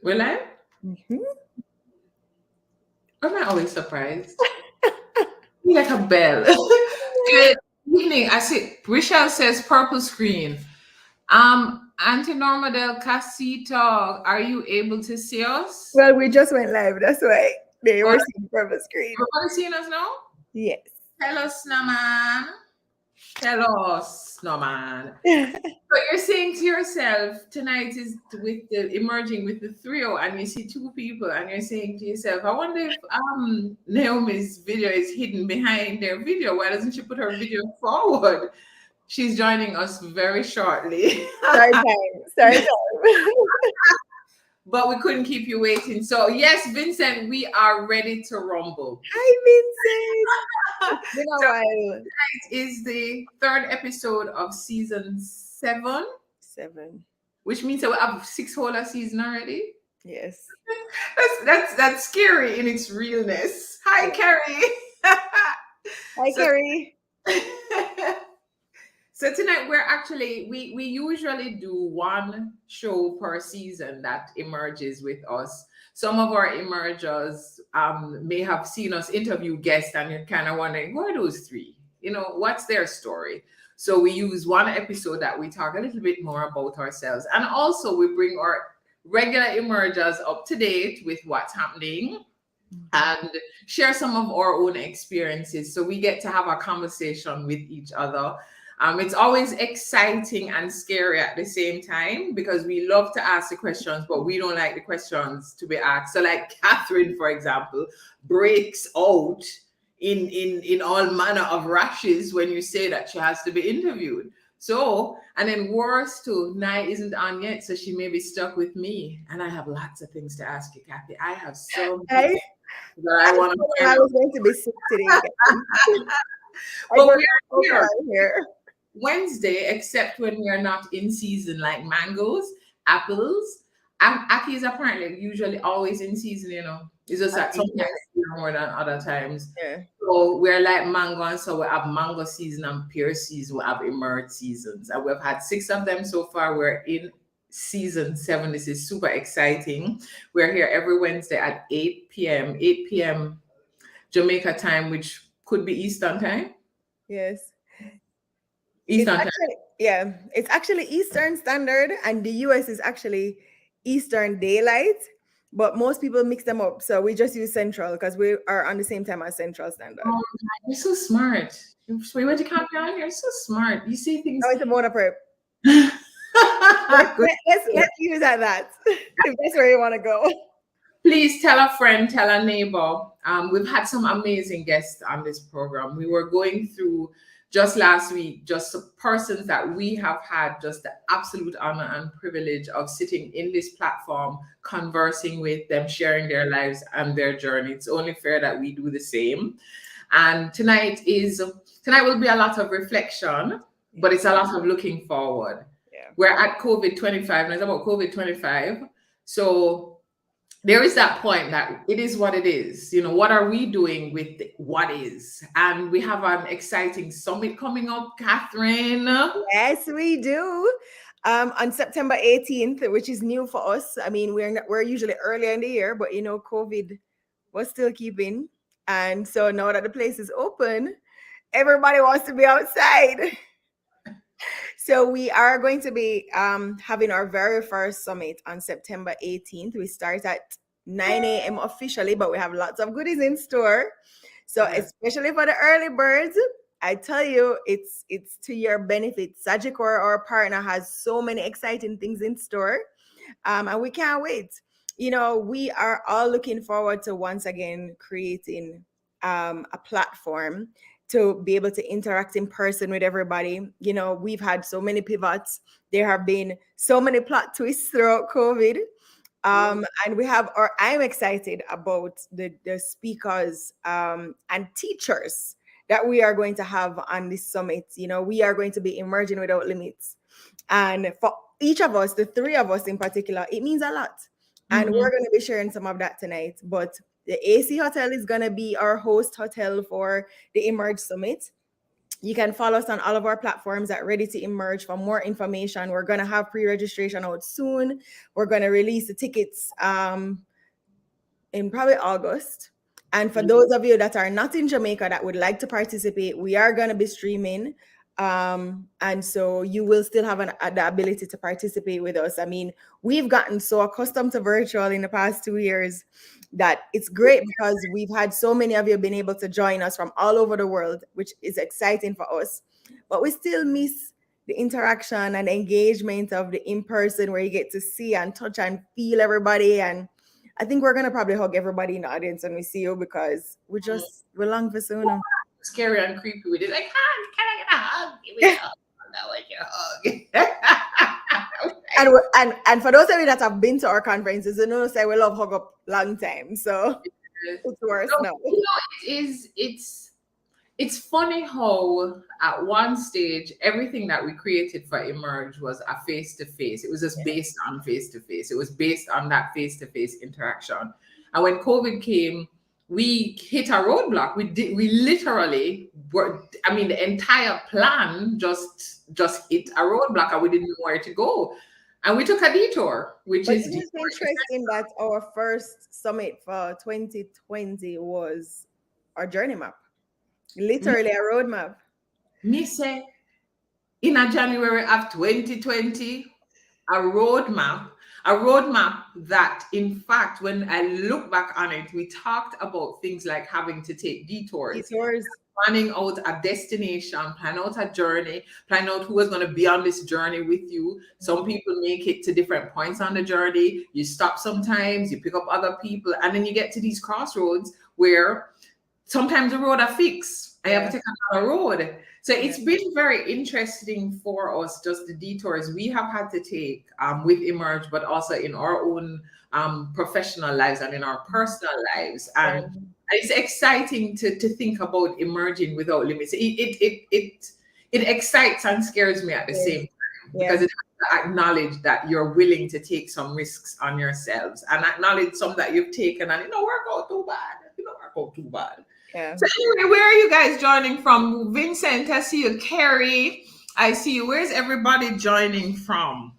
Will I? Mhm. I'm not always surprised. Like a bell. Good evening. I see Rochelle says purple screen. Auntie Norma del Casito, are you able to see us? Well, we just went live. That's why they Or were seeing purple screen. everybody seeing us now? Yes. Tell us, no man. Tell us, no man. So you're saying to yourself, tonight is with the emerging with the trio, and you see two people, and you're saying to yourself, I wonder if Naomi's video is hidden behind their video. Why doesn't she put her video forward? She's joining us very shortly. Start time. Start time. But we couldn't keep you waiting. So yes, Vincent, we are ready to rumble. Hi, Vincent. It's been a So while. it is the third episode of season 7, 7. which means that we have 6 whole season already. Yes. That's scary in its realness. Hi, Yeah. Carrie. Hi, so Carrie. so tonight we're actually we usually do one show per season that emerges with us. Some of our emergers may have seen us interview guests and you're kind of wondering, who are those three? What's their story? So we use one episode that we talk a little bit more about ourselves. And also we bring our regular emergers up to date with what's happening and share some of our own experiences. So we get to have a conversation with each other. It's always exciting and scary at the same time because we love to ask the questions, but we don't like the questions to be asked. So, like Catherine, for example, breaks out in all manner of rashes when you say that she has to be interviewed. So, and then worse too, Nai isn't on yet, so she may be stuck with me. And I have lots of things to ask you, Kathy. I have so many I, things that I I want to told him share. I was going to be sick today, guys. I But got we so are far here here. Wednesday, except when we are not in season, like mangoes, apples. Aki is apparently usually always in season, It's just that Happy, sometimes yes. more than other times. Yeah. So we're like mango, and so we have mango season and pear season. We have emerged seasons, and we've had 6 of them so far. We're in season 7. This is super exciting. We're here every Wednesday at 8 p.m. 8 p.m. Jamaica time, which could be Eastern time. Yes. It's Eastern time. actually, yeah, it's actually Eastern Standard, and the US is actually Eastern Daylight, but most people mix them up. So we just use Central because we are on the same time as Central Standard. Oh, you're so smart. We went to Cameroon. You're so smart. You see Now things. it's a bonus prep. Good. Let's use that. If that's where you want to go. Please tell a friend, tell a neighbor. We've had some amazing guests on this program. We were going through just last week, just some persons that we have had just the absolute honor and privilege of sitting in this platform, conversing with them, sharing their lives and their journey. It's only fair that we do the same. And tonight will be a lot of reflection, but it's a lot of looking forward. Yeah. We're at COVID 25, and it's about COVID 25. So there is that point that it is what it is. What are we doing with what is? And we have an exciting summit coming up, Catherine. Yes, we do. On September 18th, which is new for us. I mean, we're usually earlier in the year, but COVID was still keeping. And so now that the place is open, everybody wants to be outside. So we are going to be having our very first summit on September 18th. We start at 9 a.m. officially, but we have lots of goodies in store. So Yes. especially for the early birds, I tell you, it's to your benefit. Sagicor, our partner, has so many exciting things in store, and we can't wait. We are all looking forward to once again creating a platform to be able to interact in person with everybody. We've had so many pivots. There have been so many plot twists throughout COVID. And I'm excited about the speakers and teachers that we are going to have on this summit. We are going to be emerging without limits. And for each of us, the three of us in particular, it means a lot. And Mhm. we're going to be sharing some of that tonight. But the AC Hotel is going to be our host hotel for the Emerge Summit. You can follow us on all of our platforms at Ready to Emerge for more information. We're going to have pre-registration out soon. We're going to release the tickets in probably August. And for those of you that are not in Jamaica that would like to participate, we are going to be streaming. And so you will still have the ability to participate with us. I mean, we've gotten so accustomed to virtual in the past 2 years that it's great because we've had so many of you been able to join us from all over the world, which is exciting for us. But we still miss the interaction and engagement of the in-person where you get to see and touch and feel everybody. And I think we're gonna probably hug everybody in the audience when we see you because we're long for soon. Scary and creepy with it. Like, hug, can I get a hug? Give me a hug. I want your hug. And for those of you that have been to our conferences, you know, say we love hug up long time. So it's worse now. You know, it's funny how at one stage everything that we created for Emerge was a face-to-face. It was just based on face-to-face. It was based on that face-to-face interaction. And when COVID came, we hit a roadblock. We literally were, I mean, the entire plan just hit a roadblock and we didn't know where to go. And we took a detour, which But is it's interesting that our first summit for 2020 was our journey map. Literally a roadmap. Me say, in a January of 2020, a roadmap that, in fact, when I look back on it, we talked about things like having to take detours, planning out a destination, plan out a journey, plan out who was going to be on this journey with you. Some people make it to different points on the journey. You stop sometimes, you pick up other people, and then you get to these crossroads where sometimes the road are fixed. I have to take another road. So it's been very interesting for us, just the detours we have had to take with Emerge, but also in our own professional lives and in our personal lives. And it's exciting to think about emerging without limits. It excites and scares me at the same time because it has to acknowledge that you're willing to take some risks on yourselves and acknowledge some that you've taken and it don't work out too bad. It don't work out too bad. Yeah. So anyway, where are you guys joining from? Vincent, I see you. Carrie, I see you. Where's everybody joining from?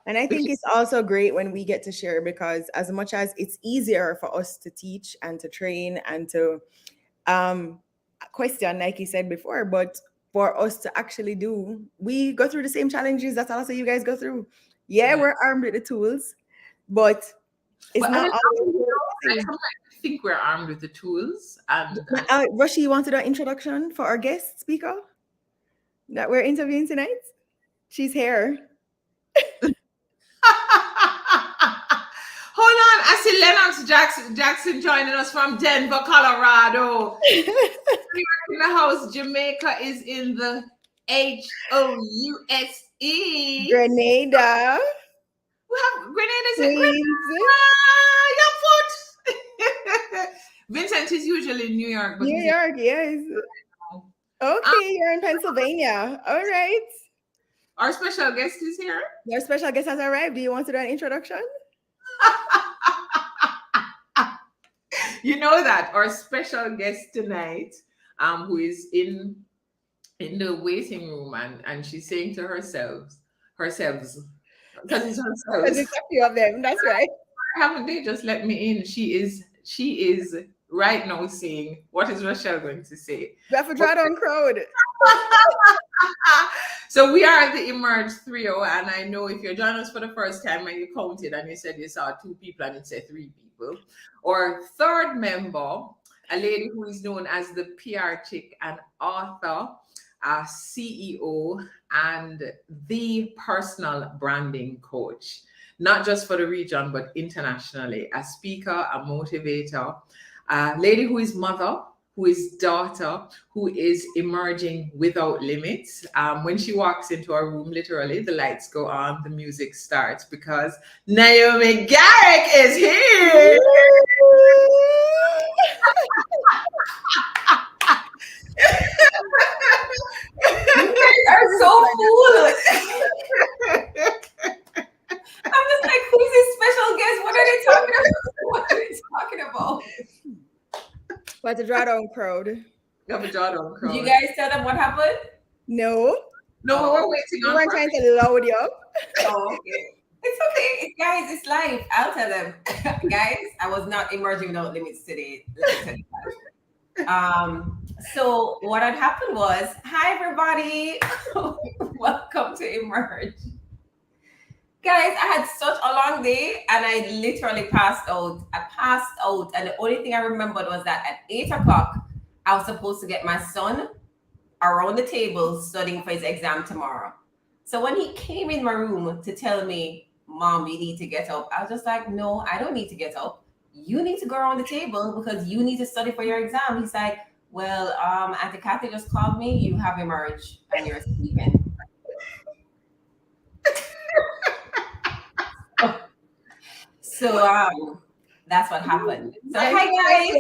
And I think it's also great when we get to share because as much as it's easier for us to teach and to train and to question, like you said before, but for us to actually do, we go through the same challenges that also you guys go through. Yeah, we're armed with the tools, but it's not always. I think we're armed with the tools. And Roshi, you want to do an introduction for our guest speaker that we're interviewing tonight? She's here. Hold on, I see Lennox Jackson joining us from Denver, Colorado. In the house, Jamaica is in the HOUSE. Grenada. We have Grenada's in your foot. Vincent is usually in New York. But New York, yes. Okay, you're in Pennsylvania. All right. Our special guest is here. Your special guest has arrived. Do you want to do an introduction? You know that our special guest tonight, who is in the waiting room and she's saying to herself, because it's herself. Because it's a few of them. That's right. Haven't they just let me in? She is right now saying, what is Rochelle going to say? We have to draw down crowd. So we are the Emerge Trio, and I know if you're joining us for the first time and you counted and you said you saw 2 people and it said 3 people, or third member, a lady who is known as the PR chick and author, CEO, and the personal branding coach, not just for the region, but internationally, a speaker, a motivator, a lady who is mother, who is daughter, who is emerging without limits. When she walks into a room, literally, the lights go on, the music starts because Naomi Garrick is here. You guys are so foolish. I'm just like, who's this special guest? What are they talking about? What are they talking about? But to draw down crowd. You have a jawbone Did you crowd. guys tell them what happened? No, No, we were waiting we on weren't trying to load you up. Oh, okay. It's okay, guys. It's life. I'll tell them, guys. I was not emerging without limits today. Let me tell you that. So what had happened was, hi everybody, welcome to Emerge. Guys, I had such a long day and I literally passed out. I passed out, and the only thing I remembered was that at 8 o'clock, I was supposed to get my son around the table studying for his exam tomorrow. So when he came in my room to tell me, Mom, you need to get up, I was just like, no, I don't need to get up. You need to go around the table because you need to study for your exam. He's like, well, Auntie Kathy just called me. You have emerged and you're sleeping. So that's what happened. So hi guys.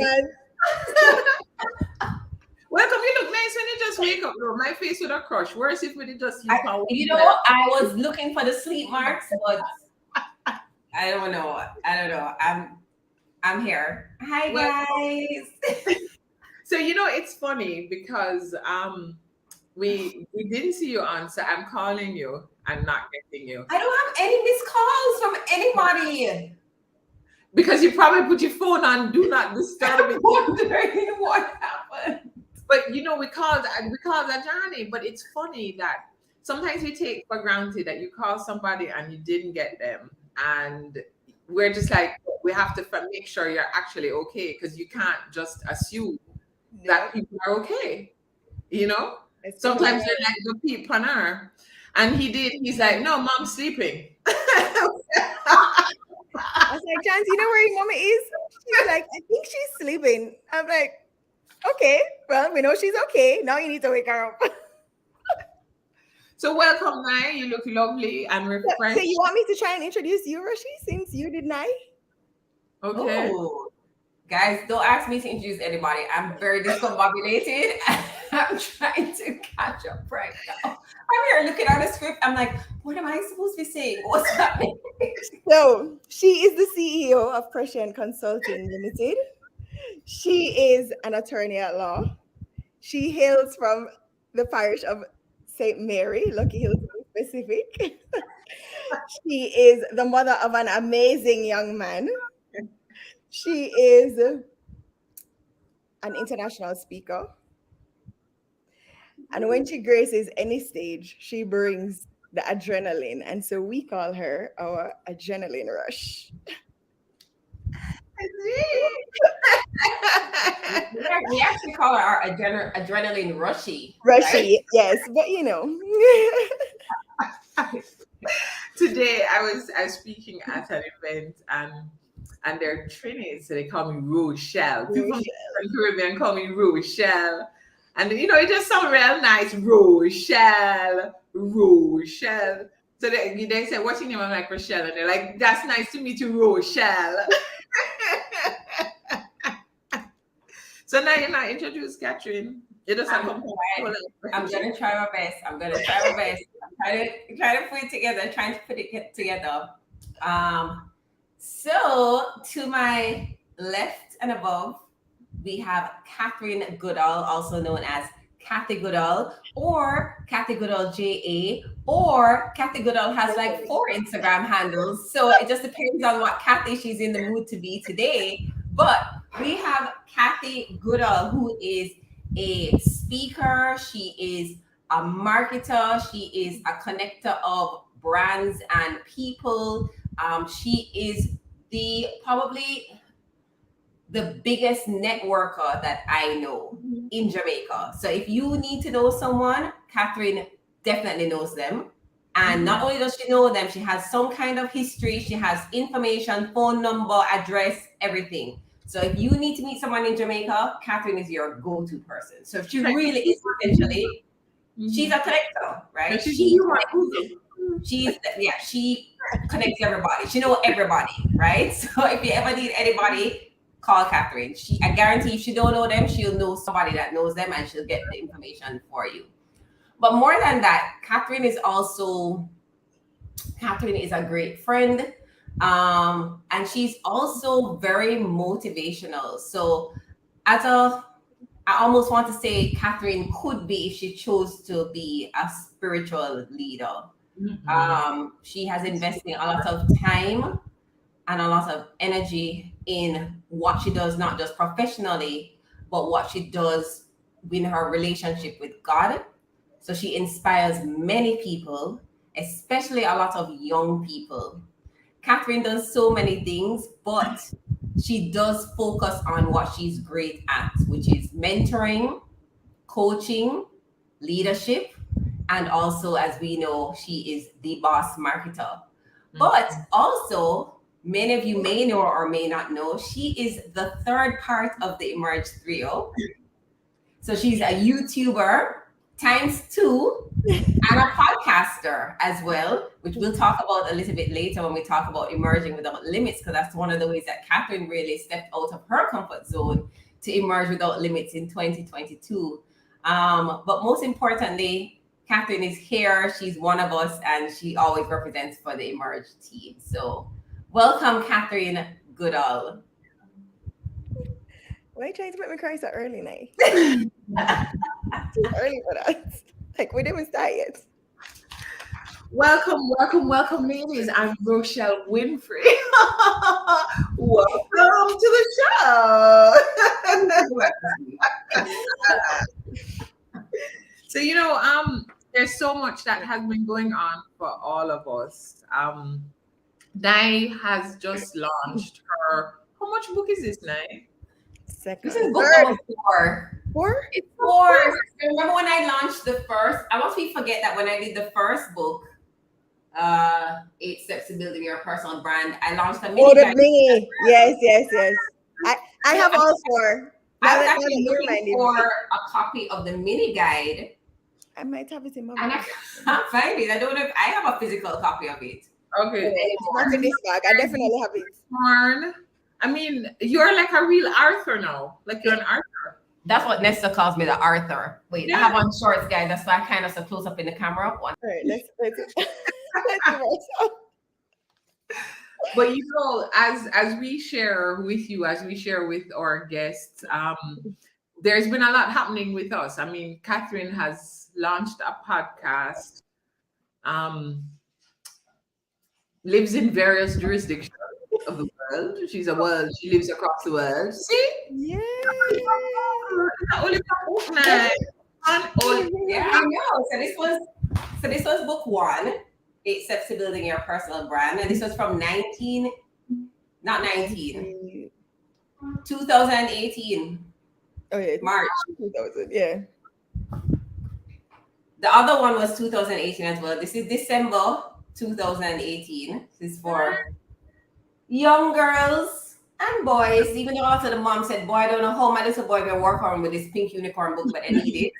Welcome. You look nice when you just wake up, though. My face would have crushed. Worse if we did just use power. I was looking for the sleep marks, but I don't know. I'm here. Hi guys. So it's funny because we didn't see you on, so I'm calling you. I'm not getting you. I don't have any missed calls from anybody. Because you probably put your phone on do not disturb. I'm wondering what happened. But we called Ajani, but it's funny that sometimes we take for granted that you call somebody and you didn't get them, and we're just like, we have to make sure you're actually okay, because you can't just assume that people are okay. Sometimes they're like the people on her, and he's like, no, Mom's sleeping. I was like, Chance, you know where your mama is? She's like, I think she's sleeping. I'm like, okay, well, we know she's okay. Now you need to wake her up. So welcome, Nai. You look lovely and refreshed. So you want me to try and introduce you, Rashi, since you did Nai? Okay. Oh, guys, don't ask me to introduce anybody. I'm very discombobulated. I'm trying to catch up right now. I'm here looking at the script. I'm like, what am I supposed to be saying? What's happening? So she is the CEO of Prescient Consulting Limited. She is an attorney at law. She hails from the parish of St. Mary, Lucky Hill to be specific. She is the mother of an amazing young man. She is an international speaker. And when she graces any stage, she brings the adrenaline. And so we call her our adrenaline rush. We actually call her our adrenaline rushy. Rushy, right? yes, but Today I was speaking at an event, and they're Trinidad, so they call me Rochelle. People from the Caribbean call me Rochelle. And it just sounds real nice. Rochelle. So they say, what's your name? I'm like, Rochelle. And they're like, that's nice to meet you, Rochelle. So now you're not introduced, Catherine. You just I'm gonna try my best. I'm trying to put it together, So to my left and above, we have Catherine Goodall, also known as Kathy Goodall, or Kathy Goodall JA, or Kathy Goodall has like 4 Instagram handles. So it just depends on what Kathy she's in the mood to be today. But we have Kathy Goodall, who is a speaker. She is a marketer. She is a connector of brands and people. She is probably the biggest networker that I know in Jamaica. So if you need to know someone, Catherine definitely knows them. And not only does she know them, she has some kind of history. She has information, phone number, address, everything. So if you need to meet someone in Jamaica, Catherine is your go-to person. So she really is essentially, she's a connector, right? She connects everybody. She knows everybody, right? So if you ever need anybody, call Catherine. I guarantee if she don't know them, she'll know somebody that knows them and she'll get the information for you. But more than that, Catherine is a great friend. And she's also very motivational. So as a I almost want to say Catherine could be if she chose to be a spiritual leader. She has invested a lot of time and a lot of energy in what she does, not just professionally, but what she does in her relationship with God. So she inspires many people, especially a lot of young people. Catherine does so many things, but she does focus on what she's great at, which is mentoring, coaching, leadership, and also, as we know, she is the boss marketer. But also, many of you may know or may not know, she is the third part of the Emerge Trio. So she's a YouTuber times two and a podcaster as well, which we'll talk about a little bit later when we talk about emerging without limits, because that's one of the ways that Catherine really stepped out of her comfort zone to emerge without limits in 2022. But most importantly, Catherine is here. She's one of us, and she always represents for the Emerge team. So welcome, Catherine Goodall. Why are you trying to make me cry so early, Nay? Too early for that. Like, we didn't even start yet. Welcome, ladies. I'm Rochelle Winfrey. Welcome to the show. So, there's so much that has been going on for all of us. Nai has just launched her. How much book is this, Nai? Second. This is book number 4. 4? It's 4. Remember when I launched the first? I must forget that when I did the first book, 8 Steps to Building Your Personal Brand, I launched a mini. Oh, the mini. Yes. I have all 4. I was actually looking for a copy of the mini guide. I might have it in my and I can't find it. I don't know if I have a physical copy of it. Okay. It's not in this bag. I definitely have it. I mean, you're like a real Arthur now. Like you're an Arthur. That's what Nesta calls me, the Arthur. Wait, yeah. I have on shorts, guys. That's why I kind of so close up in the camera. All right, let's But as we share with you, as we share with our guests, there's been a lot happening with us. I mean, Catherine has launched a podcast, lives in various jurisdictions of the world. She lives across the world. See? Yeah. Yeah, I know. So this was book 1. 8 Steps to Building Your Personal Brand. And this was from 2018. Oh, yeah. March. 2000, yeah. The other one was 2018 as well. This is December 2018. This is for young girls and boys. Even though after the mom said, boy, I don't know how my little boy will work on with this pink unicorn book, but I need it.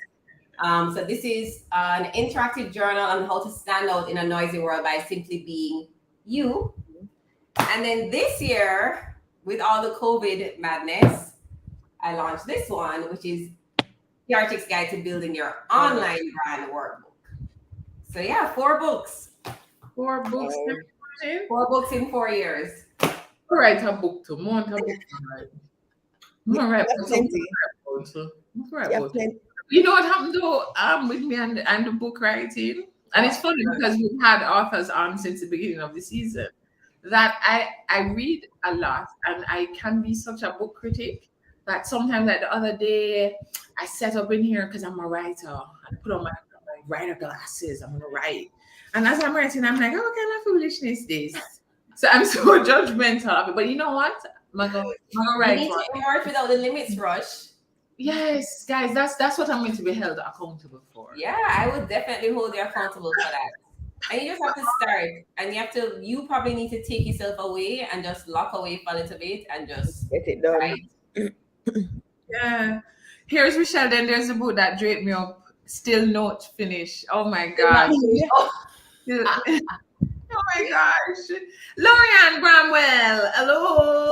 So this is an interactive journal on how to stand out in a noisy world by simply being you. And then this year, with all the COVID madness, I launched this one, which is the Arctic's Guide to Building Your Online Brand Workbook. So yeah, 4 books. 4 books. 4 books in 4 years. Write a book to You know what happened though with me and the book writing? And it's funny because we've had authors on since the beginning of the season that I read a lot and I can be such a book critic that sometimes like the other day I set up in here because I'm a writer. I put on my writer glasses, I'm gonna write. And as I'm writing, I'm like, oh, what kind of foolishness is this? So I'm so judgmental of it. But you know what? I'm gonna write. You need to emerge without the limits, Rush. Yes, guys, that's what I'm going to be held accountable for. Yeah, I would definitely hold you accountable for that. And you just have to start. And you probably need to take yourself away and just lock away for a little bit and just get it done. Right? Yeah. Here's Rochelle. Then there's a book that draped me up. Still not finished. Oh my God. Oh my gosh. Lorianne Bramwell. Hello.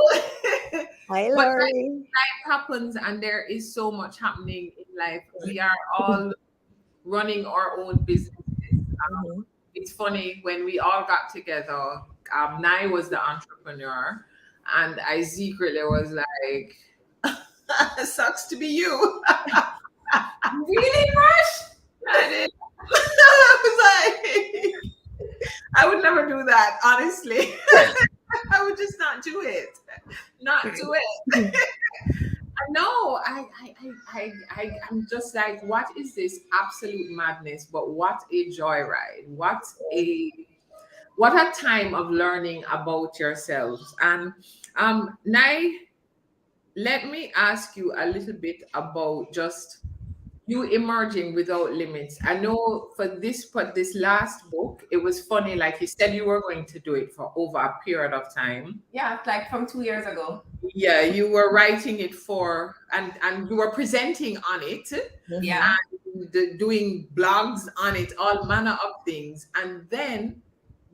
Hi, Lori. Life happens and there is so much happening in life. We are all running our own businesses. It's funny when we all got together. Nai was the entrepreneur and I secretly was like, Sucks to be you. Really, Rush? I did. I was like, I would never do that, honestly. I would just not do it. Not do it. No, I'm just like, what is this absolute madness? But what a joyride! What a time of learning about yourselves. And Nai, let me ask you a little bit about just you emerging without limits. I know for this last book, it was funny, like you said you were going to do it for over a period of time. Yeah, like from 2 years ago. Yeah, you were writing it for and you were presenting on it Yeah. and doing blogs on it, all manner of things. And then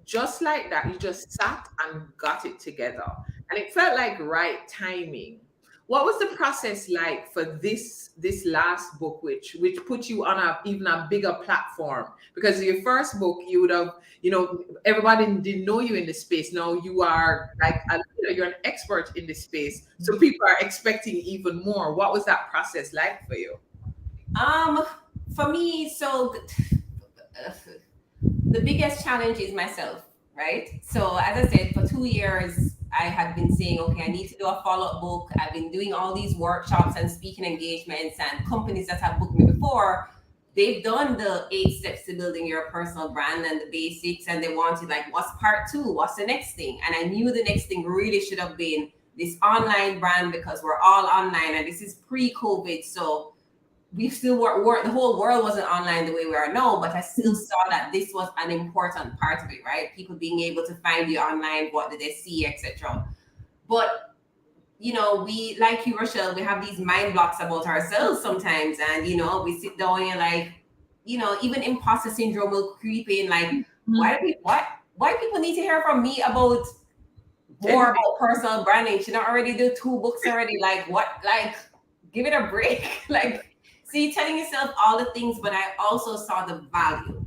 just like that, you just sat and got it together. And it felt like right timing. What was the process like for this last book, which put you on a even a bigger platform? Because your first book, you would have, everybody didn't know you in the space. Now you are like you're an expert in the space, so people are expecting even more. What was that process like for you? For me, so the biggest challenge is myself, right? So as I said, for 2 years, I had been saying, okay, I need to do a follow-up book. I've been doing all these workshops and speaking engagements, and companies that have booked me before, they've done the 8 steps to building your personal brand and the basics, and they wanted like, what's part 2? What's the next thing? And I knew the next thing really should have been this online brand, because we're all online and this is pre-COVID. So we still work, the whole world wasn't online the way we are now, but I still saw that this was an important part of it, right? People being able to find you online, what did they see, etc. But we, like you, Rochelle, we have these mind blocks about ourselves sometimes, and we sit down and like, even imposter syndrome will creep in, like, why people need to hear from me about more about personal branding? Should I already do 2 books already? Like, what? Like, give it a break. Like, see, telling yourself all the things, but I also saw the value.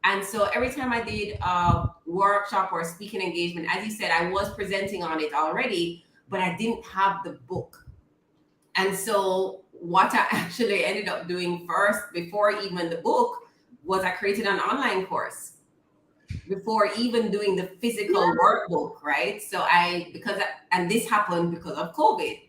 And so every time I did a workshop or a speaking engagement, as you said, I was presenting on it already, but I didn't have the book. And so what I actually ended up doing first, before even the book, was I created an online course before even doing the physical workbook, right? So and this happened because of COVID.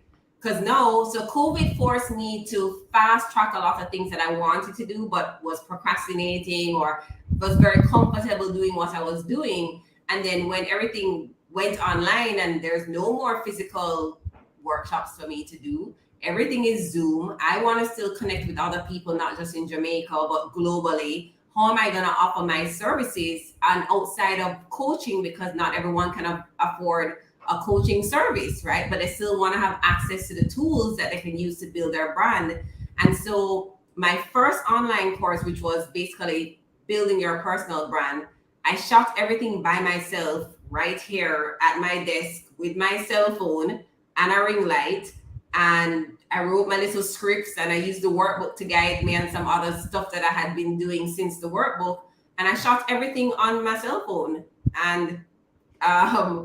So COVID forced me to fast track a lot of things that I wanted to do, but was procrastinating or was very comfortable doing what I was doing. And then when everything went online and there's no more physical workshops for me to do, everything is Zoom. I want to still connect with other people, not just in Jamaica, but globally. How am I going to offer my services and outside of coaching, because not everyone can afford a coaching service, right? But they still want to have access to the tools that they can use to build their brand. And so my first online course, which was basically building your personal brand, I shot everything by myself right here at my desk with my cell phone and a ring light. And I wrote my little scripts and I used the workbook to guide me and some other stuff that I had been doing since the workbook. And I shot everything on my cell phone and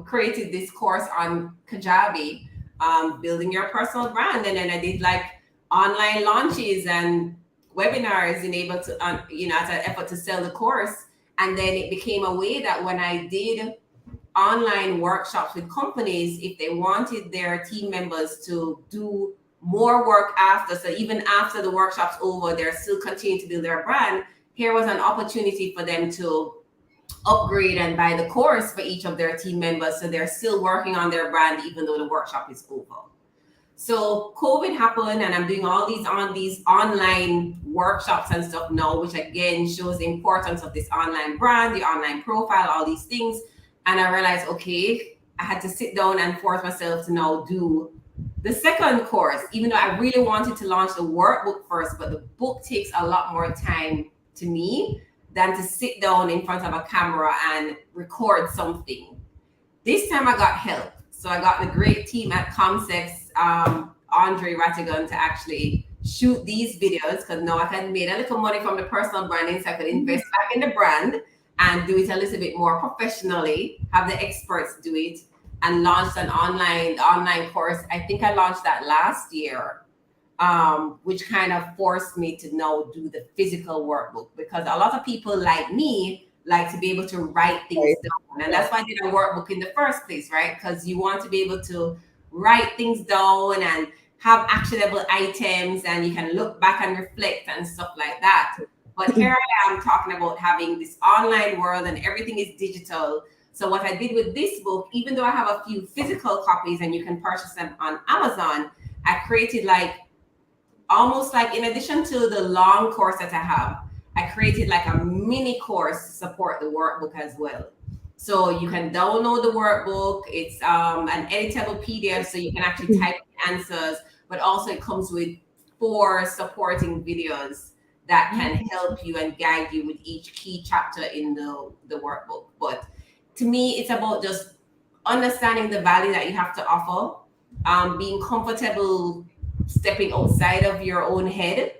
created this course on Kajabi, building your personal brand. And then I did like online launches and webinars and able to, as an effort to sell the course. And then it became a way that when I did online workshops with companies, if they wanted their team members to do more work after, so even after the workshop's over, they're still continuing to build their brand, here was an opportunity for them to upgrade and buy the course for each of their team members, so they're still working on their brand even though the workshop is over. So COVID happened and I'm doing all these online workshops and stuff now, which again shows the importance of this online brand, the online profile, all these things. And I realized, okay, I had to sit down and force myself to now do the second course, even though I really wanted to launch the workbook first, but the book takes a lot more time to me than to sit down in front of a camera and record something. This time I got help. So I got the great team at Comsex, Andre Rattigan, to actually shoot these videos, because now I had made a little money from the personal branding, so I could invest back in the brand and do it a little bit more professionally, have the experts do it, and launched an online course. I think I launched that last year. which kind of forced me to now do the physical workbook, because a lot of people like me like to be able to write things down. And that's why I did a workbook in the first place, right? Because you want to be able to write things down and have actionable items, and you can look back and reflect and stuff like that. But here I am talking about having this online world and everything is digital. So what I did with this book, even though I have a few physical copies and you can purchase them on Amazon, I created like almost like, in addition to the long course that I have, I created like a mini course to support the workbook as well. So you can download the workbook. It's an editable PDF, so you can actually type the answers, but also it comes with 4 supporting videos that can help you and guide you with each key chapter in the workbook. But to me, it's about just understanding the value that you have to offer, being comfortable stepping outside of your own head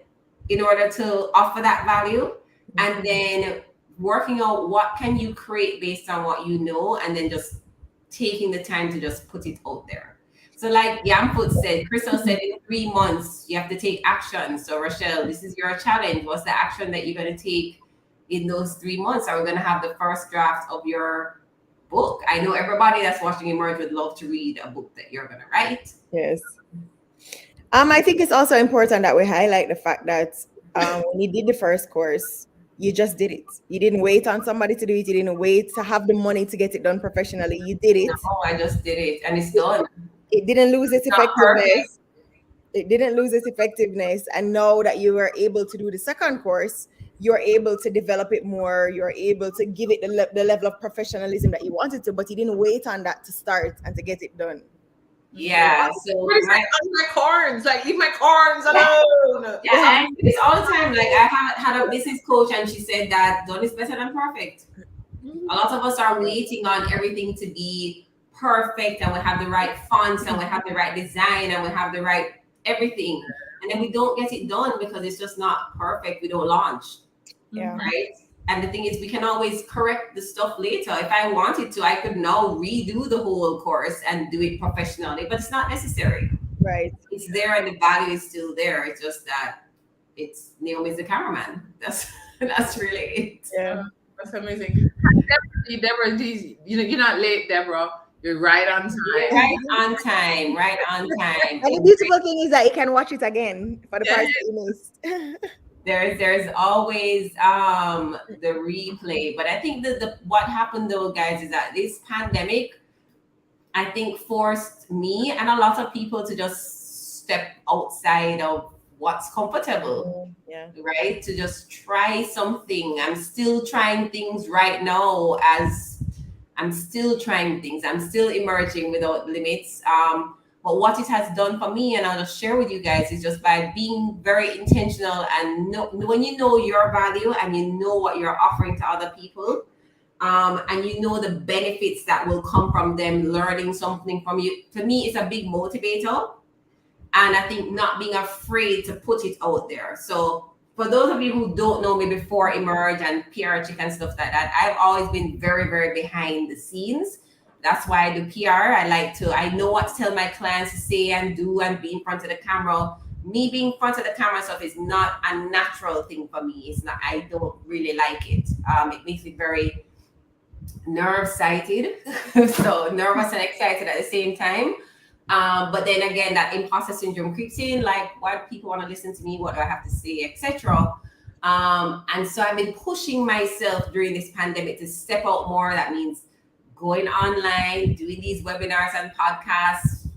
in order to offer that value, and then working out what can you create based on what you know, and then just taking the time to just put it out there. So like Yamfoot said, Crystal said, in 3 months you have to take action. So Rochelle, this is your challenge. What's the action that you're going to take in those 3 months? Are we going to have the first draft of your book? I know everybody that's watching Emerge would love to read a book that you're going to write. Yes. I think it's also important that we highlight the fact that when you did the first course, you just did it. You didn't wait on somebody to do it. You didn't wait to have the money to get it done professionally. You did it. No, I just did it, and it's done. It didn't lose its It's not effectiveness. It didn't lose its effectiveness. And now that you were able to do the second course, you're able to develop it more. You're able to give it the level of professionalism that you wanted to, but you didn't wait on that to start and to get it done. Yeah, so What is my corns? Like, leave my corns alone. Yeah, I do this all the time. Like, I had a business coach, and she said that done is better than perfect. A lot of us are waiting on everything to be perfect, and we have the right fonts, and we have the right design, and we have the right everything, and then we don't get it done because it's just not perfect. We don't launch. Yeah. Right. And the thing is, we can always correct the stuff later. If I wanted to, I could now redo the whole course and do it professionally, but it's not necessary. Right. It's there and the value is still there. It's just that it's Naomi's the cameraman. That's really it. Yeah. That's amazing. Deborah, you're not late, Deborah. You're right on time. Right on time. Right on time. And the beautiful thing is that you can watch it again for the part that you missed. There's always the replay, but I think that what happened though, guys, is that this pandemic, I think, forced me and a lot of people to just step outside of what's comfortable. Yeah. Right? To just try something. I'm still trying things right now, as I'm still trying things. I'm still emerging without limits. But what it has done for me, and I'll just share with you guys, is just by being very intentional and when you know your value and you know what you're offering to other people, and you know the benefits that will come from them learning something from you. To me, it's a big motivator. And I think not being afraid to put it out there. So for those of you who don't know me before Emerge and PR Chick and stuff like that, I've always been very, very behind the scenes. That's why I do PR. I know what to tell my clients to say and do and be in front of the camera. Me being in front of the camera stuff is not a natural thing for me. It's not, I don't really like it. It makes me very nerve-sighted. So nervous and excited at the same time. But then again, that imposter syndrome creeps in, like, why do people want to listen to me? What do I have to say, etc. And so I've been pushing myself during this pandemic to step out more. That means going online, doing these webinars and podcasts,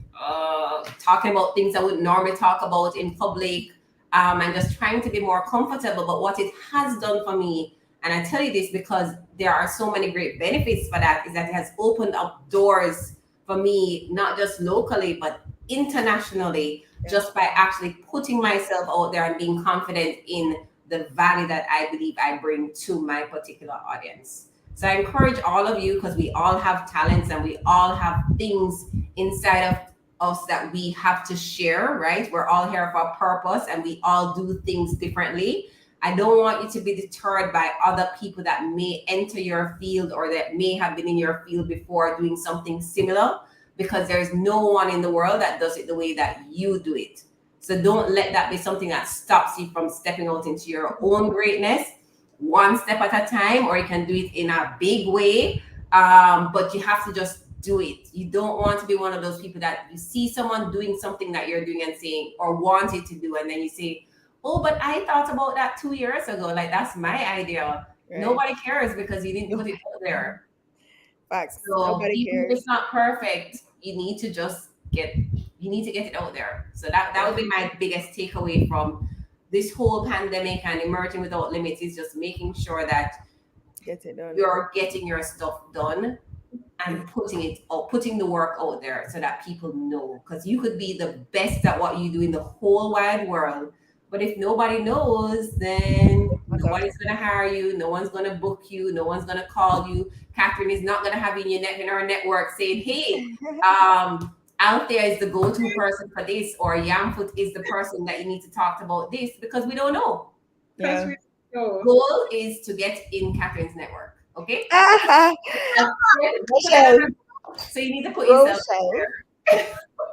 talking about things I wouldn't normally talk about in public, and just trying to be more comfortable. But what it has done for me, and I tell you this because there are so many great benefits for that, is that it has opened up doors for me, not just locally, but internationally, just by actually putting myself out there and being confident in the value that I believe I bring to my particular audience. So I encourage all of you, because we all have talents and we all have things inside of us that we have to share, right? We're all here for a purpose and we all do things differently. I don't want you to be deterred by other people that may enter your field or that may have been in your field before doing something similar, because there's no one in the world that does it the way that you do it. So don't let that be something that stops you from stepping out into your own greatness, one step at a time, or you can do it in a big way. But you have to just do it. You don't want to be one of those people that you see someone doing something that you're doing and saying or wanted to do, and then you say, "Oh, but I thought about that 2 years ago. Like that's my idea." Right. Nobody cares because you didn't put it out there. Facts. So Nobody even if cares. it's not perfect, you need to get it out there. So that would be my biggest takeaway from this whole pandemic and emerging without limits is just making sure that Get it done. you're getting your stuff done and putting the work out there so that people know. Because you could be the best at what you do in the whole wide world, but if nobody knows, then nobody's gonna hire you, no one's gonna book you, no one's gonna call you. Catherine is not gonna have you in our network saying, "Hey, Althea is the go-to person for this," or Yamfoot is the person that you need to talk about this, because we don't know. Because Yeah. we know. Goal is to get in Catherine's network. Okay. Rochelle, So you need to put yourself Rochelle, there.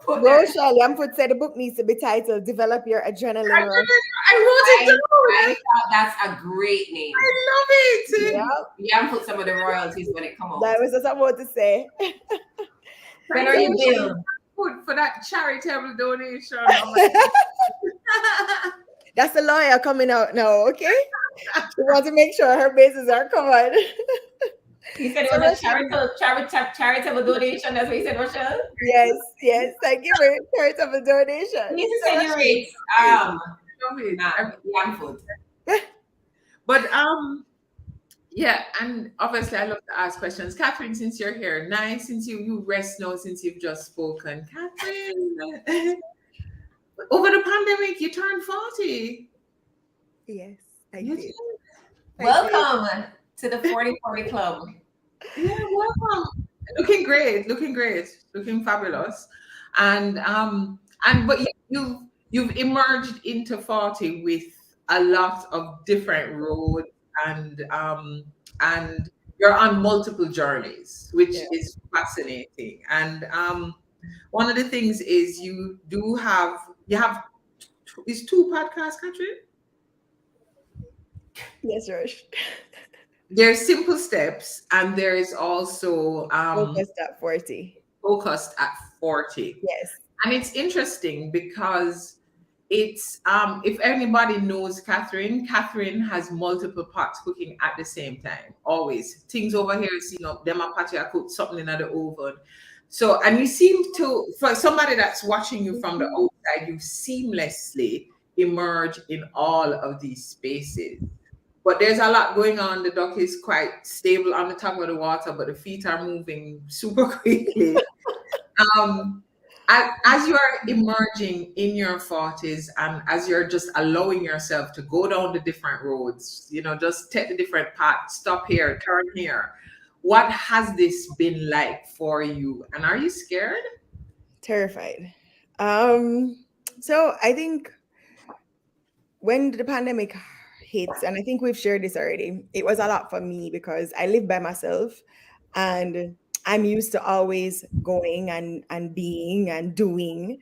Put there. Rochelle. Yamfoot said the book needs to be titled "Develop Your Adrenaline Rush." I wrote it I down. thought that's a great name. I love it. Yeah, You haven't put some of the royalties when it come out. that was just about to say. When are you build? Put for that charitable donation. Oh my God. That's the lawyer coming out now. Okay, she wants to make sure her bases are covered. You said it So was a Rochelle- charitable donation. That's what you said, Rochelle. Yes. Thank you for charitable donation. You need to So send your Rochelle- rates. Love it. Yam food. But yeah, and obviously I love to ask questions. Catherine, since you're here, nice, since you rest now, since you've just spoken. Catherine, over the pandemic, you turned 40. Yes, I You did. did. Welcome to the 40/40 Club. Yeah, welcome. Looking great, looking fabulous. And but you've emerged into 40 with a lot of different roads and you're on multiple journeys, which Yeah. is fascinating. And one of the things is you have is two podcasts, Catherine? Yes, Rush. There's Simple Steps, and there is also Focused at 40. Focused at 40. Yes. And it's interesting because it's if anybody knows Catherine has multiple pots cooking at the same time. Always. Things over here, you know, them a patty, I cook something in the oven. So, and you seem to, for somebody that's watching you from the outside, you seamlessly emerge in all of these spaces. But there's a lot going on. The duck is quite stable on the top of the water, but the feet are moving super quickly. Um, as you are emerging in your 40s and as you're just allowing yourself to go down the different roads, you know, just take the different paths, stop here, turn here. What has this been like for you? And are you scared? Terrified. So I think when the pandemic hits, and I think we've shared this already, it was a lot for me because I live by myself and I'm used to always going and being and doing.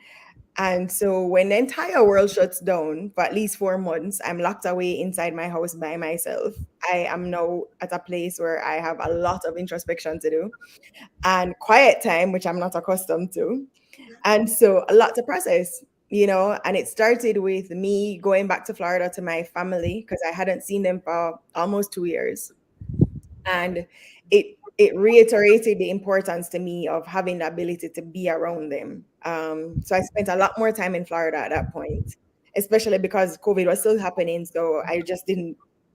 And so when the entire world shuts down for at least 4 months, I'm locked away inside my house by myself. I am now at a place where I have a lot of introspection to do and quiet time, which I'm not accustomed to. And so a lot to process, and it started with me going back to Florida to my family because I hadn't seen them for almost 2 years. And it reiterated the importance to me of having the ability to be around them. So I spent a lot more time in Florida at that point, especially because COVID was still happening. So I just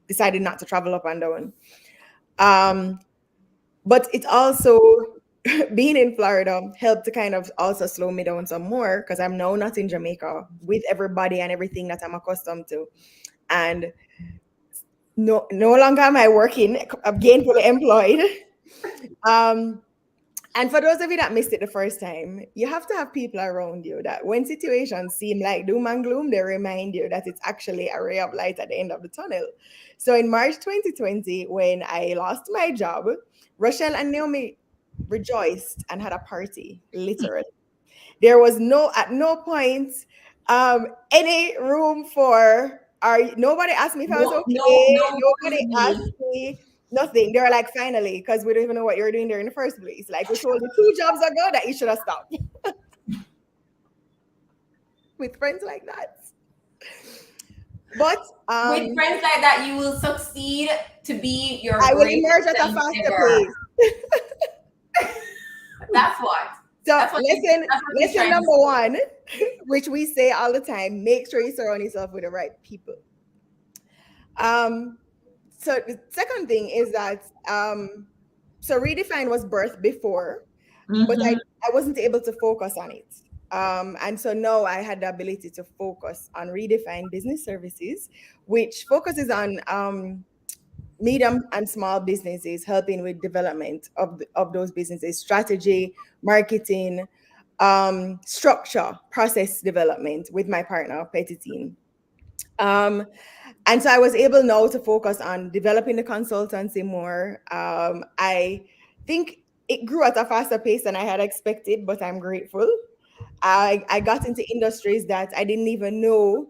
decided not to travel up and down. But it also being in Florida helped to kind of also slow me down some more because I'm now not in Jamaica with everybody and everything that I'm accustomed to. And no longer am I working, I'm gainfully employed. And for those of you that missed it the first time, you have to have people around you that when situations seem like doom and gloom, they remind you that it's actually a ray of light at the end of the tunnel. So in March 2020, when I lost my job, Rochelle and Naomi rejoiced and had a party, literally. There was at no point Any room for nobody asked me if I was No, no, okay. no more Nobody asked leave. me nothing. They were like, finally, because we don't even know what you were doing there in the first place. Like we told you 2 jobs ago that you should have stopped with friends like that. But With friends like that, you will succeed to be your I will greatest emerge at a self faster ever. pace. That's what. So That's what you. lesson That's what he's lesson trying to number say. one, which we say all the time, make sure you surround yourself with the right people. Um, so the second thing is that so redefine was birth before, but Mm-hmm. I wasn't able to focus on it. And so now I had the ability to focus on redefine business services, which focuses on medium and small businesses, helping with development of those businesses, strategy, marketing, structure, process development with my partner, Petty Team. Um, and so I was able now to focus on developing the consultancy more. I think it grew at a faster pace than I had expected, but I'm grateful. I got into industries that I didn't even know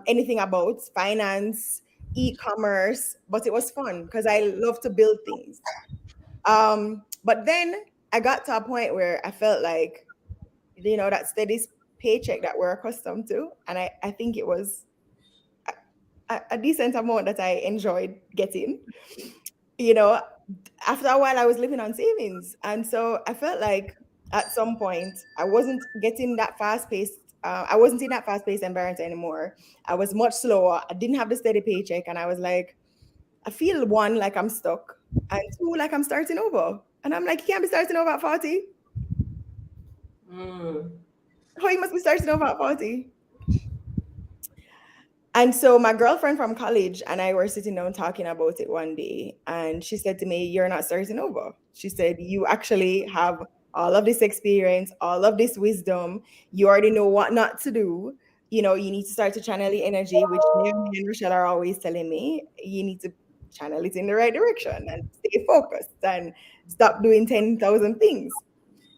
anything about, finance, e-commerce, but it was fun because I love to build things. But then I got to a point where I felt like, that steady paycheck that we're accustomed to. And I think it was a decent amount that I enjoyed getting. You know, After a while, I was living on savings. And so I felt like at some point, I wasn't getting that fast paced. I wasn't in that fast paced environment anymore. I was much slower. I didn't have the steady paycheck. And I was like, I feel one, like I'm stuck, and two, like I'm starting over. And I'm like, you can't be starting over at 40. Mm. Oh, you must be starting over at 40. And so my girlfriend from college and I were sitting down talking about it one day. And she said to me, you're not starting over. She said, you actually have all of this experience, all of this wisdom. You already know what not to do. You need to start to channel the energy, which me and Rochelle are always telling me. You need to channel it in the right direction and stay focused and stop doing 10,000 things.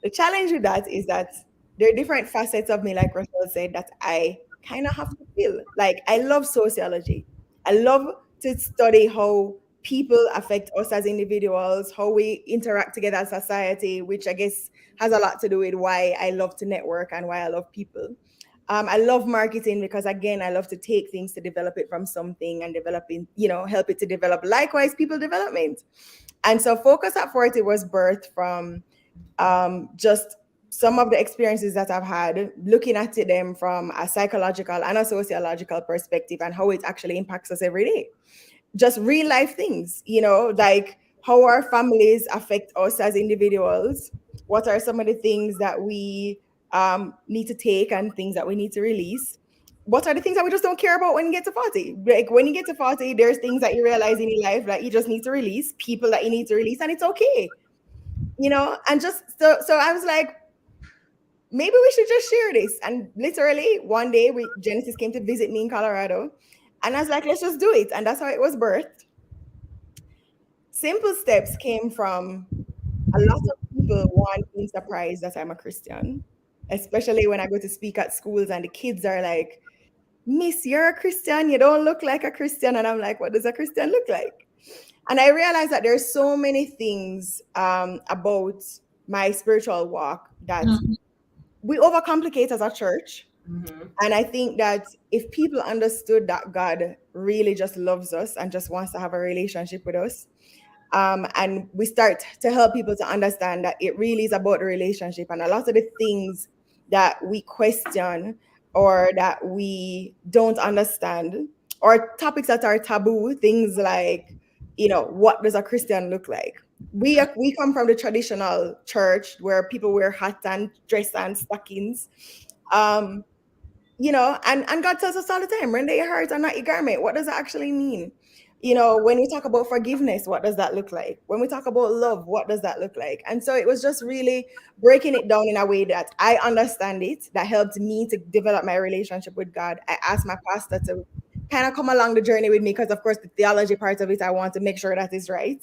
The challenge with that is that there are different facets of me, like Rochelle said, that I kind of have to feel. Like, I love sociology. I love to study how people affect us as individuals, how we interact together as society, which I guess has a lot to do with why I love to network and why I love people. I love marketing because, again, I love to take things to develop it from something and developing, help it to develop. Likewise, people development. And so Focus at 40 was birthed from just some of the experiences that I've had, looking at them from a psychological and a sociological perspective and how it actually impacts us every day. Just real life things, like how our families affect us as individuals. What are some of the things that we need to take and things that we need to release? What are the things that we just don't care about when you get to 40? Like when you get to 40, there's things that you realize in your life that you just need to release, people that you need to release, and it's okay. And just so I was like, maybe we should just share this. And literally one day Genesis came to visit me in Colorado, and I was like, let's just do it. And that's how it was birthed. Simple steps came from a lot of people, one, being surprised that I'm a Christian, especially when I go to speak at schools and the kids are like, Miss, you're a Christian, you don't look like a Christian. And I'm like, what does a Christian look like? And I realized that there's so many things about my spiritual walk that Mm-hmm. we overcomplicate as a church. Mm-hmm. And I think that if people understood that God really just loves us and just wants to have a relationship with us, and we start to help people to understand that it really is about the relationship, and a lot of the things that we question or that we don't understand, or topics that are taboo, things like, what does a Christian look like? We come from the traditional church where people wear hats and dress and stockings. um and God tells us all the time, render your heart and not your garment. What does that actually mean? When we talk about forgiveness, what does that look like? When we talk about love, what does that look like? And so it was just really breaking it down in a way that I understand it, that helped me to develop my relationship with God. I asked my pastor to kind of come along the journey with me because, of course, the theology part of it, I want to make sure that is right.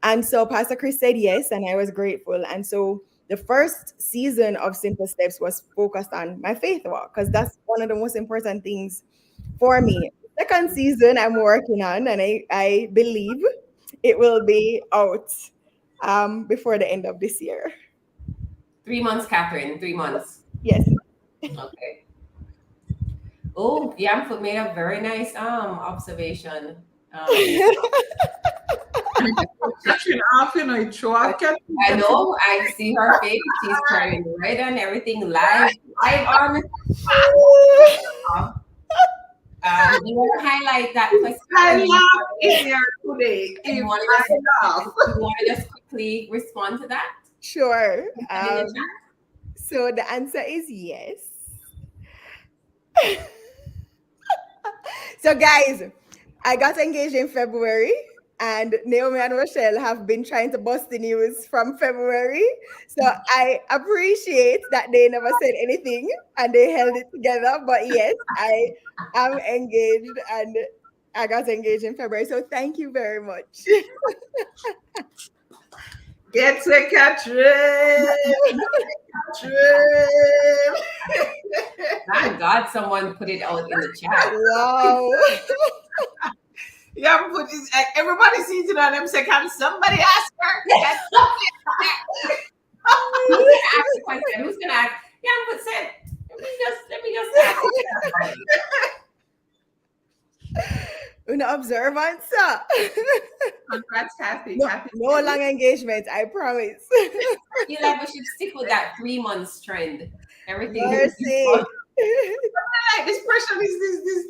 And so Pastor Chris said yes, and I was grateful. And so the first season of Simple Steps was focused on my faith walk because that's one of the most important things for me. Second season I'm working on, and I believe it will be out before the end of this year. 3 months, Catherine. 3 months. Yes. Okay. Oh, Yamfoot made a very nice observation. Catching off, you know, it show off. I know. I see her face. She's turning red and everything live on. You want to highlight that question? I laugh in here today. You If want I laugh. to just quickly respond to that? Sure. And in the chat? So the answer is yes. So guys, I got engaged in February, and Naomi and Rochelle have been trying to bust the news from February. So I appreciate that they never said anything and they held it together. But yes, I am engaged, and I got engaged in February. So thank you very much. Get to Catherine. Thank God someone put it out in the chat. Wow. Yeah, but it's like everybody sees it on them. Say, can somebody ask her? Who's gonna ask the question? Who's gonna ask? Yeah, but said. Let me just ask. Una observance. Congrats, Kathy. No, Kathy. no long engagement, I promise. You like we should stick with that 3 months trend. Everything. Mercy. Like this pressure is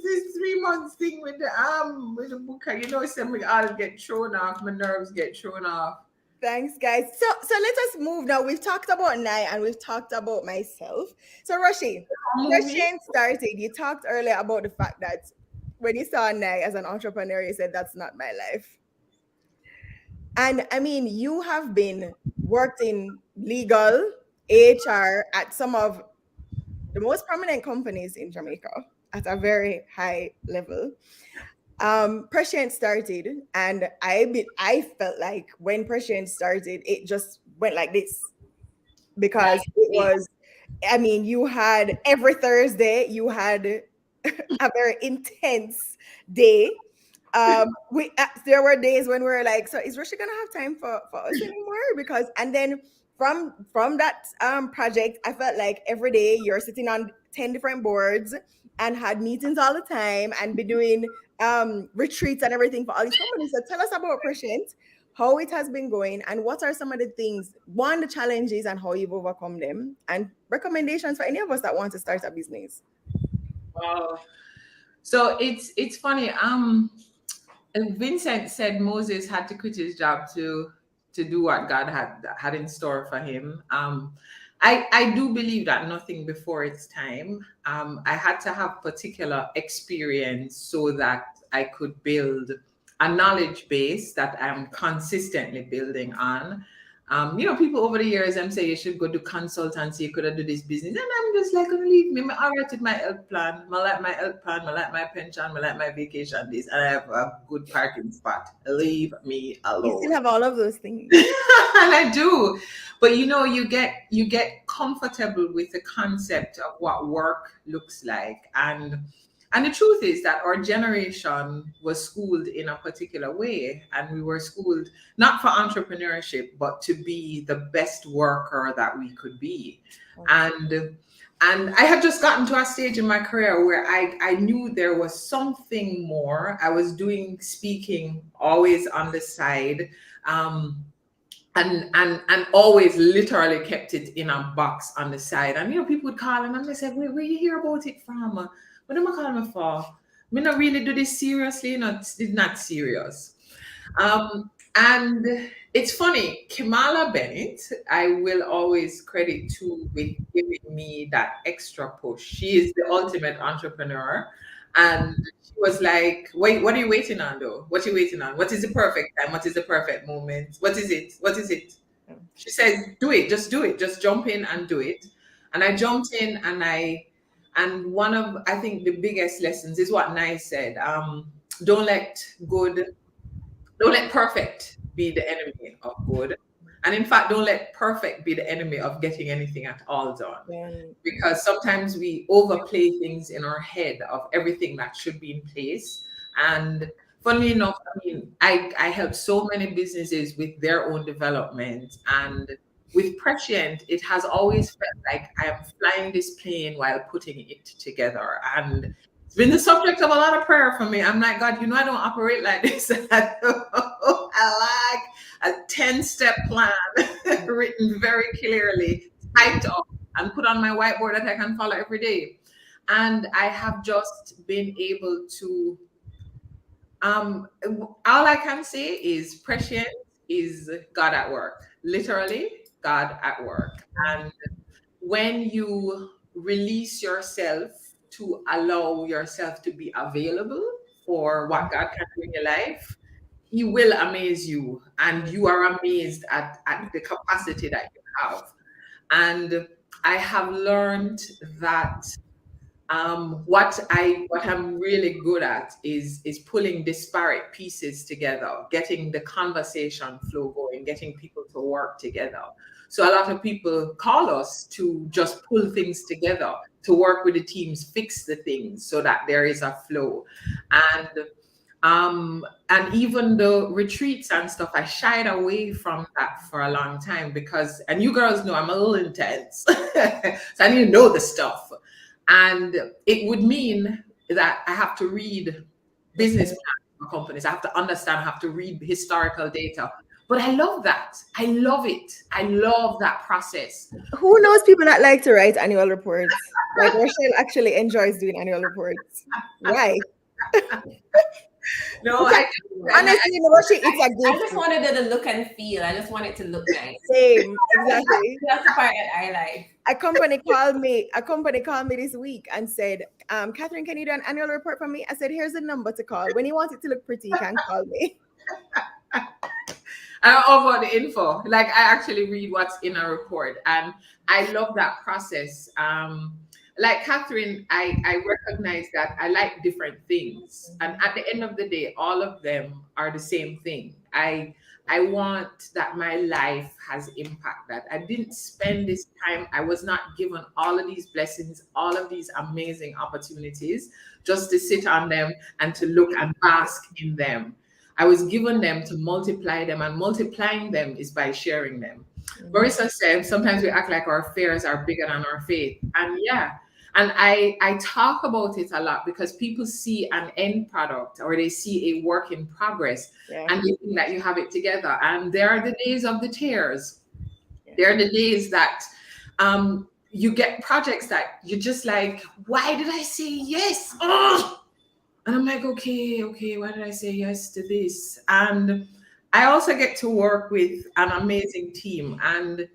this 3 months thing with the book. You know, some me all get thrown off, my nerves get thrown off. Thanks, guys. So let us move now. We've talked about Nai and we've talked about myself. So Roshi, question started. You talked earlier about the fact that when you saw Nai as an entrepreneur, you said that's not my life. And I mean, you have been worked in legal, HR at some of the most prominent companies in Jamaica at a very high level. Prescient started, and I felt like when Prescient started, it just went like this because it was. I mean, you had every Thursday, you had a very intense day. There were days when we were like, so is Russia gonna have time for us anymore? Because and then from that project, I felt like every day you're sitting on 10 different boards and had meetings all the time and be doing retreats and everything for all these companies. So tell us about Prescient, how it has been going, and what are some of the things, one, the challenges and how you've overcome them, and recommendations for any of us that want to start a business. Wow. So it's funny. Vincent said Moses had to quit his job to do what God had in store for him. I do believe that nothing before its time. I had to have particular experience so that I could build a knowledge base that I'm consistently building on. People over the years, I'm saying you should go do consultancy, you could do this business. And I'm just like, gonna leave me. I already my health plan. I like my health plan, I like my pension, I like my vacation days, and I have a good parking spot. Leave me alone. You still have all of those things. And I do. But you get comfortable with the concept of what work looks like. And the truth is that our generation was schooled in a particular way, and we were schooled not for entrepreneurship, but to be the best worker that we could be. And I had just gotten to a stage in my career where I knew there was something more. I was doing speaking always on the side, and always literally kept it in a box on the side. And people would call and they said, where you hear about it from? What am I calling me for? Me not really do this seriously. It's not serious. And it's funny, Kamala Bennett, I will always credit to with giving me that extra push. She is the ultimate entrepreneur. And she was like, wait, what are you waiting on though? What are you waiting on? What is the perfect time? What is the perfect moment? What is it? What is it? She says, do it. Just do it. Just jump in and do it. And I jumped in and one of, I think, the biggest lessons is what Nai said. Don't let perfect be the enemy of good. And in fact, don't let perfect be the enemy of getting anything at all done. Yeah. Because sometimes we overplay things in our head of everything that should be in place. And funnily enough, I mean, I help so many businesses with their own development. And with Prescient, it has always felt like I am flying this plane while putting it together. And it's been the subject of a lot of prayer for me. I'm like, God, I don't operate like this. I like a 10-step plan written very clearly, typed up, and put on my whiteboard that I can follow every day. And I have just been able to, all I can say is Prescient is God at work, literally God at work. And when you release yourself to allow yourself to be available for what God can do in your life, He will amaze you. And you are amazed at the capacity that you have. And I have learned that what I'm really good at is pulling disparate pieces together, getting the conversation flow going, getting people to work together. So a lot of people call us to just pull things together, to work with the teams, fix the things so that there is a flow. And and even the retreats and stuff, I shied away from that for a long time because, and you girls know I'm a little intense. So I need to know the stuff. And it would mean that I have to read business plans for companies. I have to understand, I have to read historical data. But I love that. I love it. I love that process. Who knows people that like to write annual reports? Like Rochelle actually enjoys doing annual reports. Why? No, Honestly, Rochelle, it's a I gift. just wanted it to look and feel. I just want it to look nice. Same, exactly. That's the part that I like. A company called me this week and said, Catherine, can you do an annual report for me? I said, here's the number to call. When you want it to look pretty, you can call me. I offer the info. Like I actually read what's in a report, and I love that process. Like Catherine, I recognize that I like different things, and at the end of the day, all of them are the same thing. I want that my life has impact. That I didn't spend this time. I was not given all of these blessings, all of these amazing opportunities, just to sit on them and to look and bask in them. I was given them to multiply them, and multiplying them is by sharing them. Marissa said sometimes we act like our fears are bigger than our faith. And yeah, and I talk about it a lot because people see an end product or they see a work in progress, Yeah. and they think that you have it together. And there are the days of the tears. Yeah. There are the days that you get projects that you're just like, why did I say yes? Oh! And I'm like, okay, why did I say yes to this? And I also get to work with an amazing team. And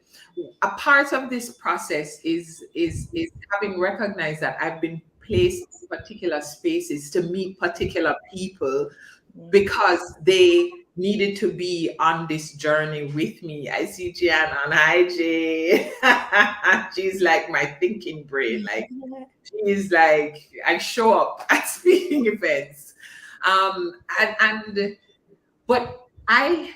a part of this process is having recognized that I've been placed in particular spaces to meet particular people because they needed to be on this journey with me. I see Gianna on IG. She's like my thinking brain. Like she's like, I show up at speaking events. But I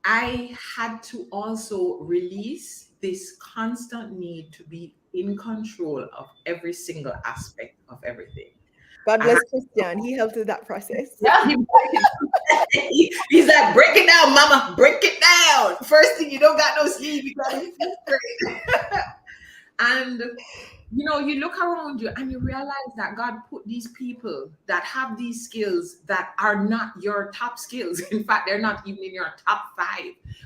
had to also release this constant need to be in control of every single aspect of everything. God bless Christian. He helped with that process. Yeah, he's like, break it down, mama, break it down. First thing, you don't got no sleep, you got to straight. And you look around you and you realize that God put these people that have these skills that are not your top skills. In fact, they're not even in your top 5.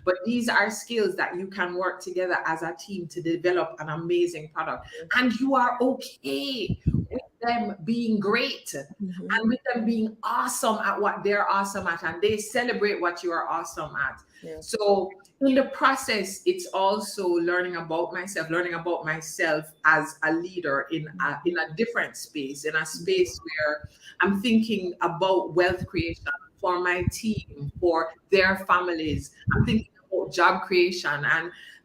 But these are skills that you can work together as a team to develop an amazing product. And you are okay with them being great and with them being awesome at what they're awesome at. And they celebrate what you are awesome at. Yeah. So in the process, it's also learning about myself as a leader in a different space, in a space where I'm thinking about wealth creation for my team, for their families. I'm thinking about job creation.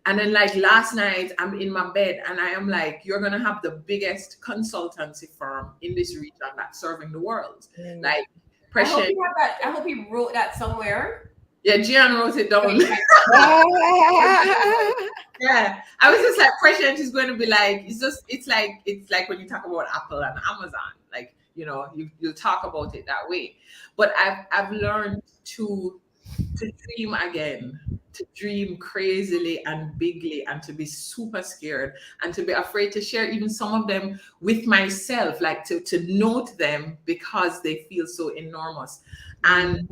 And then like last night, I'm in my bed and I am like, you're going to have the biggest consultancy firm in this region that's serving the world. Like, I hope you wrote that somewhere. Yeah, Gian wrote it down. Yeah, I was just like, prescient is going to be like, it's like when you talk about Apple and Amazon, like, you talk about it that way. But I've learned to dream again, to dream crazily and bigly, and to be super scared, and to be afraid to share even some of them with myself, like to note them because they feel so enormous. And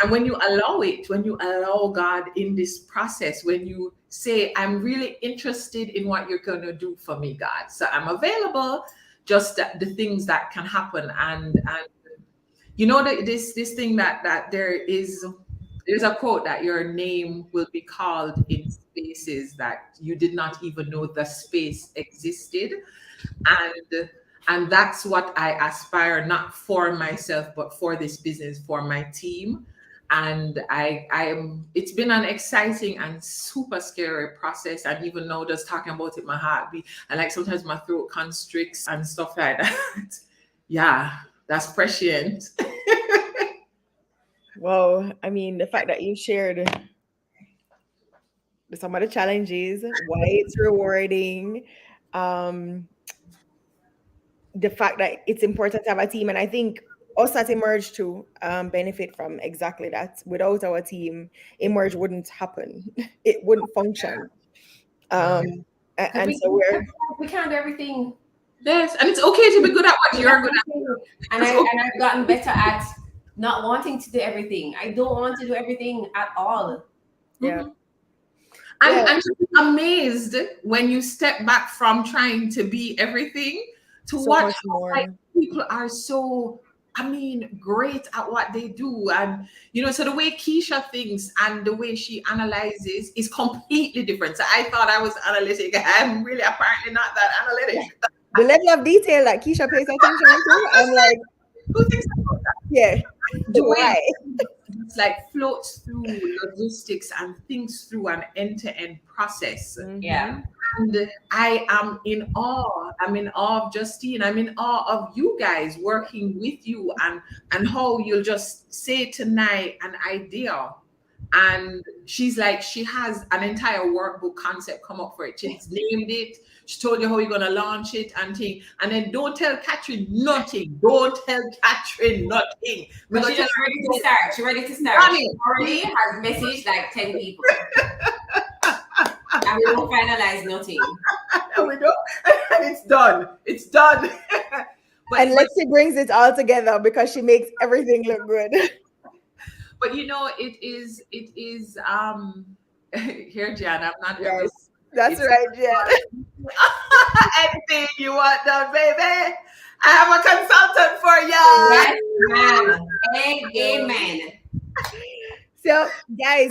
and when you allow it, when you allow God in this process, when you say, I'm really interested in what you're going to do for me, God. So I'm available, just the things that can happen. And this thing that there's a quote that your name will be called in spaces that you did not even know the space existed. And that's what I aspire, not for myself, but for this business, for my team. And it's been an exciting and super scary process. And even now, just talking about it, my heart beat, and like sometimes my throat constricts and stuff like that. Yeah, that's prescient. Well, I mean, the fact that you shared some of the challenges, why it's rewarding, um, the fact that it's important to have a team, and I think us at Emerge too benefit from exactly that. Without our team, Emerge wouldn't happen. It wouldn't function. Um, Because and so we're we can't do everything. Yes, and it's okay to be good at what you're good at. And I've gotten better at not wanting to do everything. I don't want to do everything at all. yeah. Mhm. Yeah, And to be amazed when you step back from trying to be everything to so watch much how like more. people are so, I mean, great at what they do. And so the way Keisha thinks and the way she analyzes is completely different. So I thought I was analytic. I'm really apparently not that analytic. The level of detail that Keisha pays attention to, I'm like, Who thinks about that? yeah, The way why? it's like floats through logistics and thinks through an end-to-end process. Yeah. And I am in awe. I'm in awe of Justine. I'm in awe of you guys working with you, and how you'll just say tonight an idea. And she's like, she has an entire workbook concept come up for it. She's named it. She told you how you're gonna launch it and thing. And then don't tell Catherine nothing. Don't tell Catherine nothing. We're But gonna she's tell just her ready to start. She's ready to start. run She it. already has messaged like 10 people. And we don't finalize nothing. And we don't, and it's done. It's done. And but Lexi brings it all together because she makes everything look good. but it is here, Jan, I'm not every Yes, that's it's right, Jen. anything you want done, baby. I have a consultant for you. Yes, ma'am. Amen. So, guys,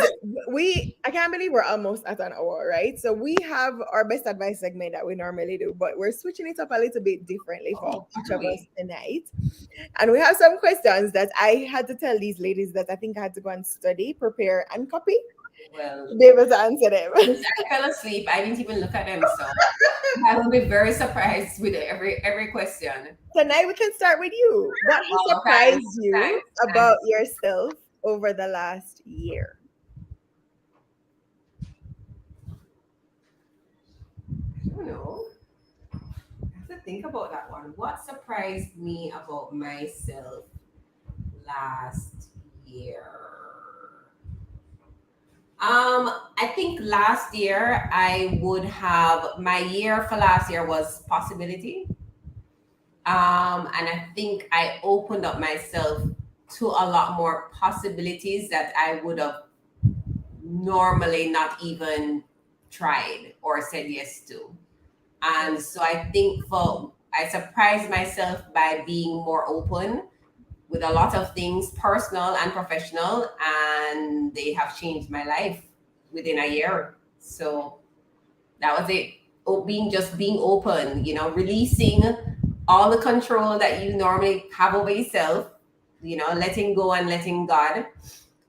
I can't believe we're almost at an hour, right? So we have our best advice segment that we normally do, but we're switching it up a little bit differently for each of us tonight. And we have some questions that I had to tell these ladies that I think I had to go and study, prepare, and copy Well, to be able to answer them. since I fell asleep. I didn't even look at them, so I will be very surprised with every question. Tonight we can start with you. What has Oh, surprised thanks, you thanks, about thanks. yourself over the last year? I don't know. I have to think about that one. What surprised me about myself last year? I think last year I would have my year for last year was possibility. And I think I opened up myself to a lot more possibilities that I would have normally not even tried or said yes to. And so I think I surprised myself by being more open with a lot of things, personal and professional, and they have changed my life within a year. So that was it. Being open, releasing all the control that you normally have over yourself, letting go and letting God,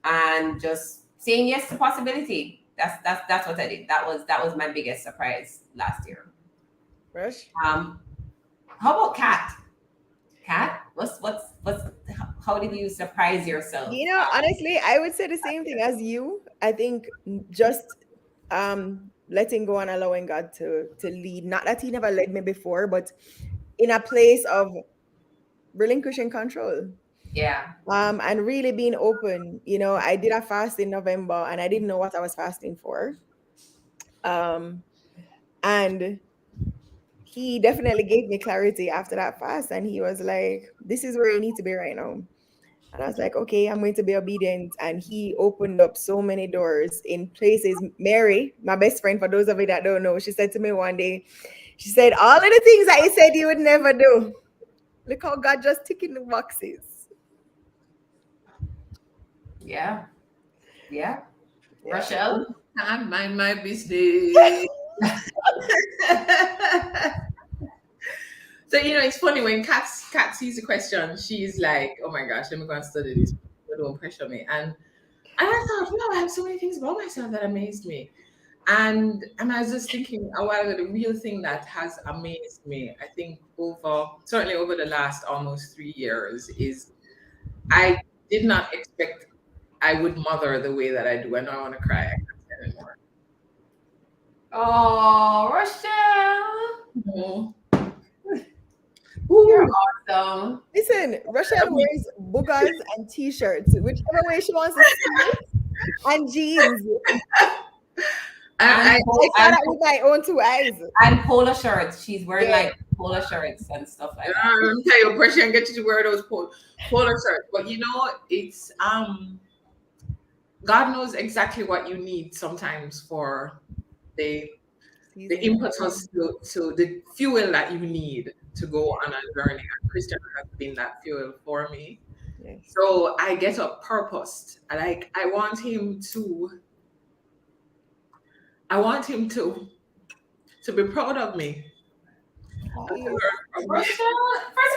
and just saying yes to possibility. That's what I did. That was my biggest surprise last year. Rush? How about Kat? Kat, what's how did you surprise yourself? Honestly, I would say the same thing as you. I think just letting go and allowing God to lead. Not that he never led me before, but in a place of relinquishing control. Yeah. And really being open. I did a fast in November and I didn't know what I was fasting for. And he definitely gave me clarity after that fast. And he was like, this is where you need to be right now. And I was like, okay, I'm going to be obedient. And he opened up so many doors in places. Mary, my best friend, for those of you that don't know, she said to me one day, she said, all of the things that you said you would never do. Look how God just ticking the boxes. Yeah. Yeah. Rochelle? I mind my business. So it's funny when Kat sees the question, she's like, "Oh my gosh, let me go and study this. Don't pressure me." And I thought, I have so many things about myself that amazed me. And I was just thinking a while ago, the real thing that has amazed me, I think certainly over the last almost 3 years, is I did not expect I would mother the way that I do. I know I want to cry. I can't say anymore. Oh, Rochelle. No. You're awesome. Listen, Rochelle wears boogers and t-shirts, whichever way she wants to see it, and jeans. I saw that with my own two eyes. And polo shirts. She's wearing like polo shirts and stuff like that. I'm telling you, pressure and get you to wear those polo shirts. But it's God knows exactly what you need sometimes for the impetus to the fuel that you need to go on a journey. And Christian has been that fuel for me. Yes. So I get up purposed. I want him to be proud of me. First of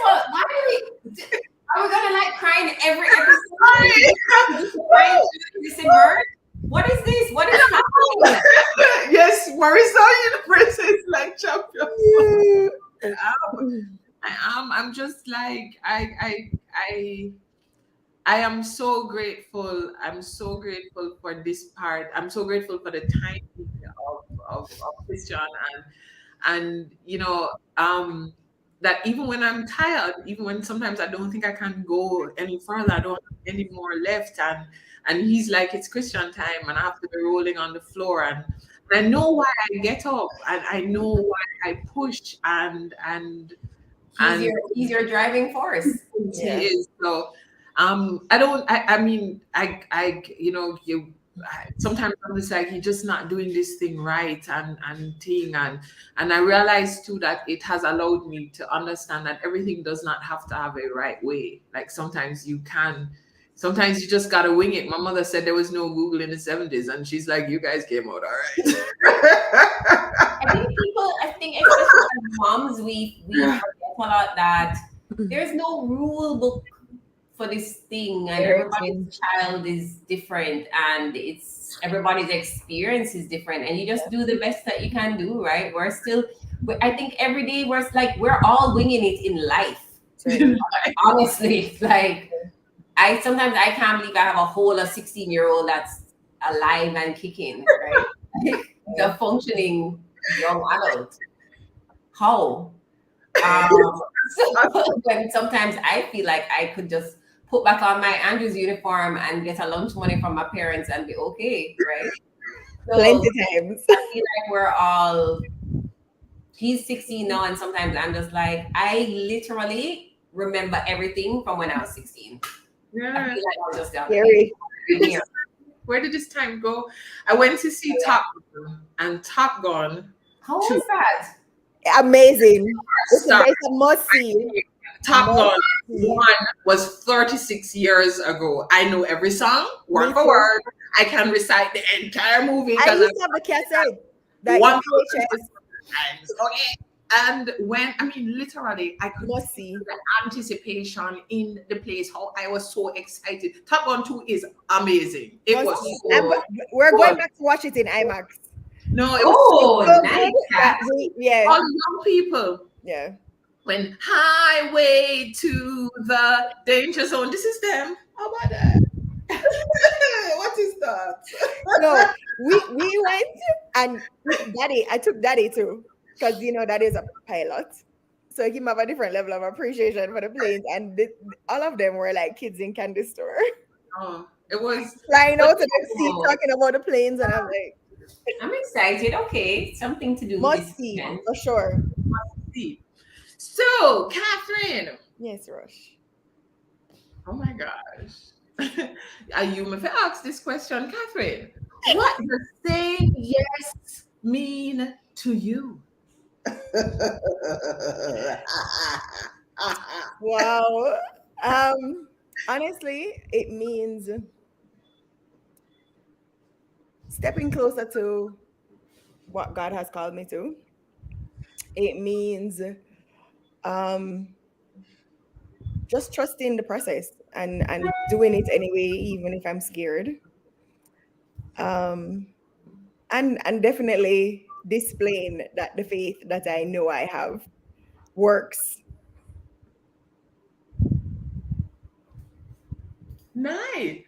all, why are we gonna like crying every episode? What is this? What is happening? Yes, Marissa, the princess like champion. I'm just like I am so grateful. I'm so grateful for this part. I'm so grateful for the time of Christian and that even when I'm tired, even when sometimes I don't think I can go any further, I don't have any more left, and he's like, it's Christian time, and I have to be rolling on the floor, and I know why I get up, and I know why I push, and he's your driving force. He is. So sometimes I'm just like, he's just not doing this thing right and I realized too that it has allowed me to understand that everything does not have to have a right way. Like sometimes you just gotta wing it. My mother said there was no Google in the 70s, and she's like, you guys came out all right. I think especially as moms, we forget a lot that there's no rule book for this thing, and everybody's child is different, and everybody's experience is different, and you just do the best that you can do, right? I think every day we're all winging it in life. Honestly, like sometimes I can't believe I have a whole 16-year-old that's alive and kicking, right? The functioning young adult. How? When sometimes I feel like I could just put back on my Andrews uniform and get a lunch money from my parents and be okay, right? So plenty times. I feel like he's 16 now, and sometimes I'm just like, I literally remember everything from when I was 16. Yeah. I feel like I was just down there. Where did this time go? I went to see Top Gun, and Top Gun. How was that? Amazing. It's a must see. Top Gun 1 was 36 years ago. I know every song, word for word. I can recite the entire movie. I used to have the cassette. Okay. And literally, I could see the anticipation in the place, how I was so excited. Top Gun 2 is amazing. We're going back to watch it in IMAX. No, it was nice. Yeah. All young people. Yeah. When highway to the danger zone. This is them. How about that? What is that? No, we went and daddy, I took daddy too, because daddy is a pilot. So he have a different level of appreciation for the planes, and all of them were like kids in candy store, Oh, it was. flying But out of the seat Oh, talking about the planes, and I'm like, I'm excited. Okay, something to do must this see weekend. for sure. see. So, Catherine. Yes, Rush. Oh my gosh. Are you may ask this question, Catherine? What does saying yes mean to you? Wow. Honestly, it means stepping closer to what God has called me to. It means um just trusting the process and doing it anyway, even if I'm scared. Um and definitely displaying that the faith that I know I have works. Nice.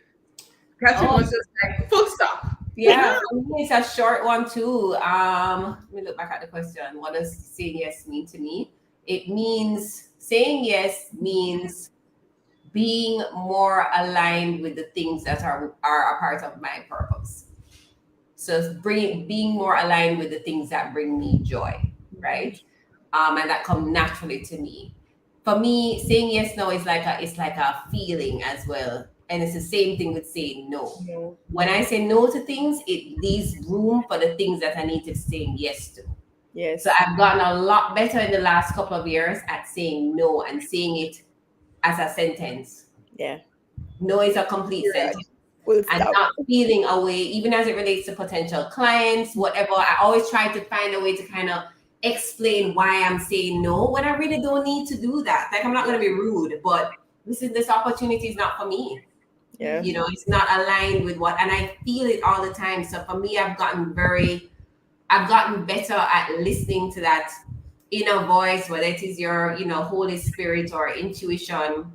Catherine Oh, was just like, full stop. yeah, for me it's a short one too. Let me look back at the question. What does saying yes mean to me? It means saying yes means being more aligned with the things that are a part of my purpose. So it's being more aligned with the things that bring me joy, right? And that come naturally to me. For me, saying yes no is like a feeling as well, and it's the same thing with saying no. No. When I say no to things, it leaves room for the things that I need to say yes to. So Yes. I've gotten a lot better in the last couple of years at saying no and saying it as a sentence. Yeah. No is a complete Period. sentence, Full and stop. not feeling away, even as it relates to potential clients, whatever. I always try to find a way to kind of explain why I'm saying no when I really don't need to do that. Like, I'm not going to be rude, but this opportunity is not for me. Yeah. It's not aligned with what, and I feel it all the time. So for me, I've gotten better at listening to that inner voice, whether it is your, Holy Spirit or intuition.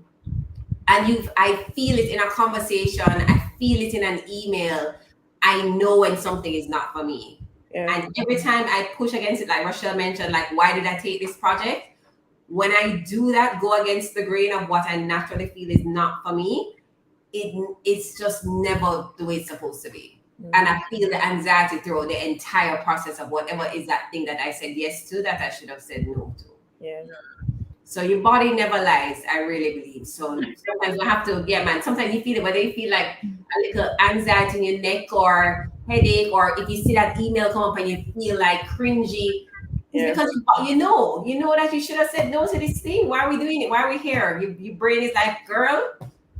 And I feel it in a conversation, I feel it in an email. I know when something is not for me. Yeah. And every time I push against it, like Rochelle mentioned, like, why did I take this project? When I do that, go against the grain of what I naturally feel is not for me, it's just never the way it's supposed to be. And I feel the anxiety throughout the entire process of whatever is that thing that I said yes to that I should have said no to. Yeah. So your body never lies, I really believe. So sometimes you have to, yeah, man. Sometimes you feel it, whether you feel like a little anxiety in your neck or headache, or if you see that email come up and you feel like cringy, it's Yeah. because you know that you should have said no to this thing. Why are we doing it? Why are we here? Your brain is like, girl,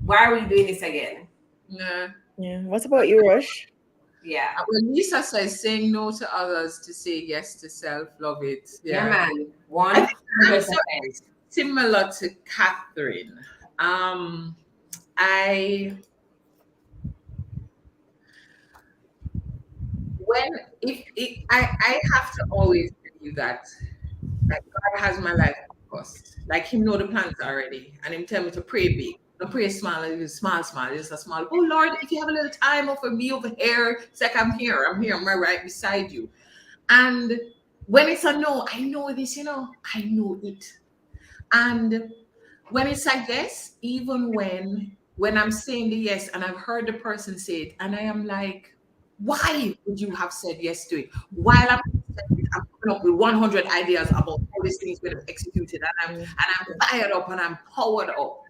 why are we doing this again? Yeah. Yeah. What about you, Rush? Yeah. When Lisa says saying no to others to say yes to self, love it. Yeah, Yeah. man. I think I'm so 100%. similar to Catherine. I when if I have to always believe that God has my life first. Like him know the plans already. And him tell me to pray big. Don't pray small, it's small, small. It's a small. Oh Lord, if you have a little time over me over here, it's like I'm here. I'm right beside you. And when it's a no, I know this, I know it. And when it's a yes, even when I'm saying the yes and I've heard the person say it, and I am like, why would you have said yes to it? While I'm saying it, I'm coming up with 100 ideas about how this thing is going to be executed, and I'm fired up and I'm powered up.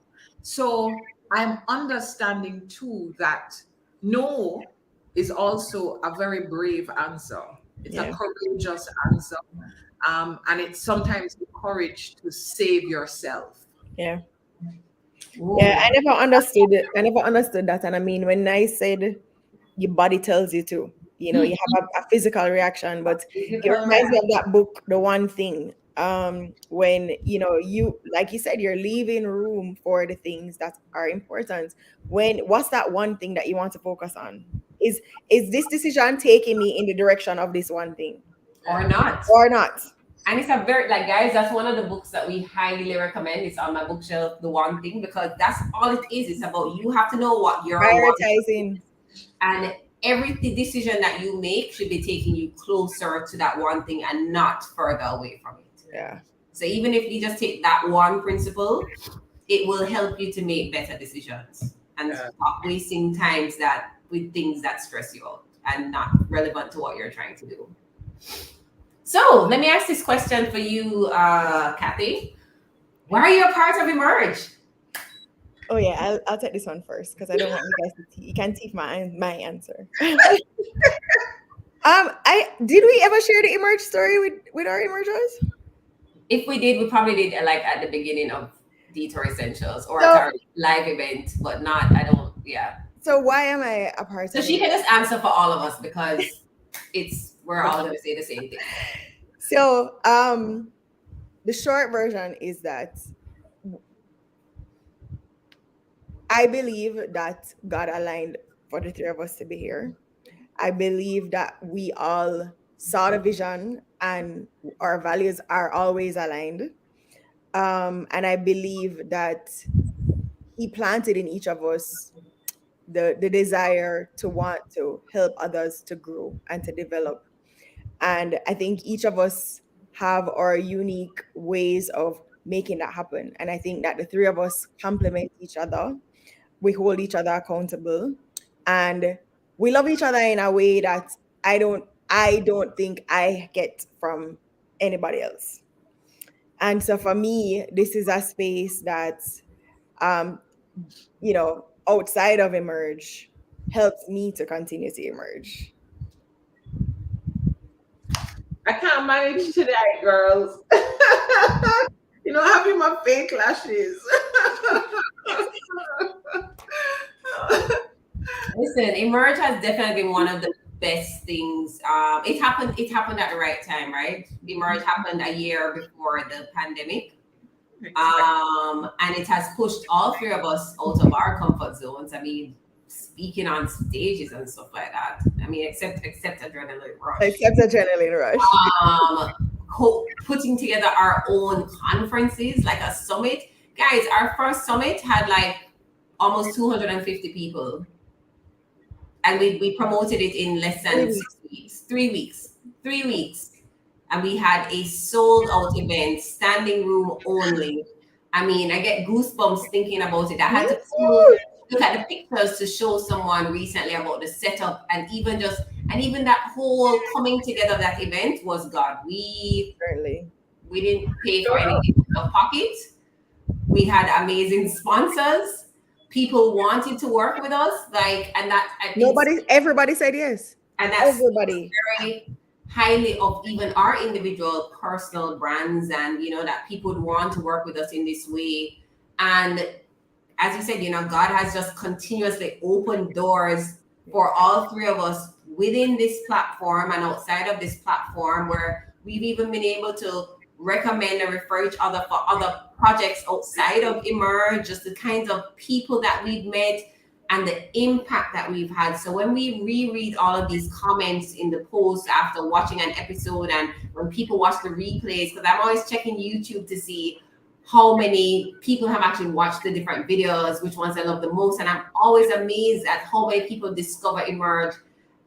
So I'm understanding too that no is also a very brave answer. It's a Yeah. courageous answer. And it's sometimes the courage to save yourself. Yeah. Yeah. Ooh. I never understood that. And I mean, when I said your body tells you to, you have a physical reaction, but it Physical reminds me reaction. of that book, The One Thing. When you like you said, you're leaving room for the things that are important. What's that one thing that you want to focus on? Is this decision taking me in the direction of this one thing Or not. or not? And it's a very, like, guys, that's one of the books that we highly recommend. It's on my bookshelf, The One Thing, because that's all it is. It's about you have to know what your one Prioritizing. and every decision that you make should be taking you closer to that one thing and not further away from it. Yeah. So even if you just take that one principle, it will help you to make better decisions and stop wasting times that with things that stress you out and not relevant to what you're trying to do. So let me ask this question for you, Kathy. Why are you a part of Emerge? Oh yeah, I'll take this one first because I don't want you guys to you can't teeth my answer. I did we ever share the Emerge story with our Emergers? If we did, we probably did like at the beginning of Detour Essentials or So- at our live event, but not. I don't. Yeah. So why am I a part So of she it? can just answer for all of us because we're all going to say the same thing. So the short version is that I believe that God aligned for the three of us to be here. I believe that we all saw the vision and our values are always aligned. And I believe that He planted in each of us the desire to want to help others to grow and to develop. And I think each of us have our unique ways of making that happen. And I think that the three of us complement each other. We hold each other accountable and we love each other in a way that I don't think I get from anybody else. And so for me, this is a space that um outside of Emerge helps me to continue to emerge. I can't manage tonight, girls. Having my fake lashes. Listen, Emerge has definitely been one of the best things. It happened. It happened at the right time, right? Emerge happened a year before the pandemic, and it has pushed all three of us out of our comfort zones. I mean, speaking on stages and stuff like that. I mean, except Adrenaline Rush. Except Adrenaline Rush. Putting together our own conferences, like a summit. Guys, our first summit had like almost 250 people. And we promoted it in less than 6 weeks. 3 weeks. 3 weeks. And we had a sold out event, standing room only. I mean, I get goosebumps thinking about it. I had to look at the pictures to show someone recently about the setup and even that whole coming together of that event was God. We didn't pay for anything out of pocket. We had amazing sponsors. People wanted to work with us, everybody said yes. And that's everybody very highly of even our individual personal brands, and that people would want to work with us in this way. And as you said, God has just continuously opened doors for all three of us within this platform and outside of this platform, where we've even been able to recommend and refer each other for other projects outside of Emerge, just the kinds of people that we've met and the impact that we've had. So when we reread all of these comments in the post after watching an episode, and when people watch the replays, because I'm always checking YouTube to see how many people have actually watched the different videos, which ones I love the most. And I'm always amazed at how many people discover Emerge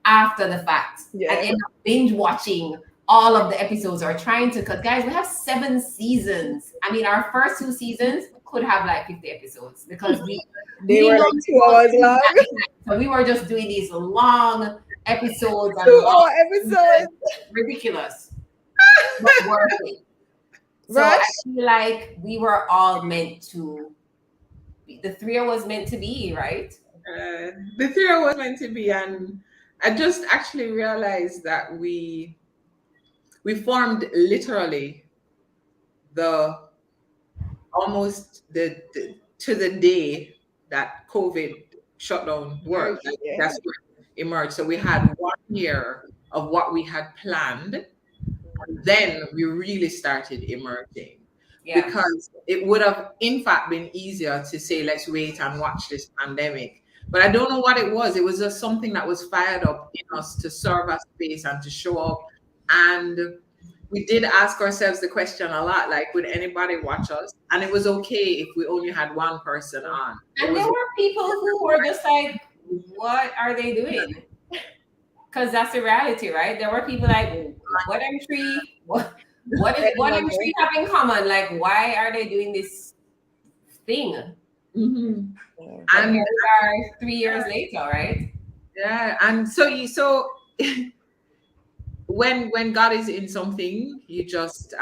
after the fact and end up binge watching all of the episodes, or trying to, because guys, we have 7 seasons. I mean, our first 2 seasons could have like 50 episodes because they were like 2 hours long. So we were just doing these long episodes and 2 hour episodes. Ridiculous. But worth it. So I feel like we were all meant to be, the three of us meant to be, right? The three of us meant to be, and I just actually realized that we formed literally almost to the day that COVID shut down work. That's what emerged. So we had 1 year of what we had planned, and then we really started emerging. Because it would have in fact been easier to say, let's wait and watch this pandemic. But I don't know what it was. It was just something that was fired up in us to serve our space and to show up. And we did ask ourselves the question a lot, like, would anybody watch us? And it was okay if we only had one person on. It And was there were people who were just like, what are they doing? Because that's the reality, right? There were people like, what M3? What M3 have in common? Like, why are they doing this thing? Mhm. Yeah. But And here we are 3 years later, right? yeah, and so when God is in something, you just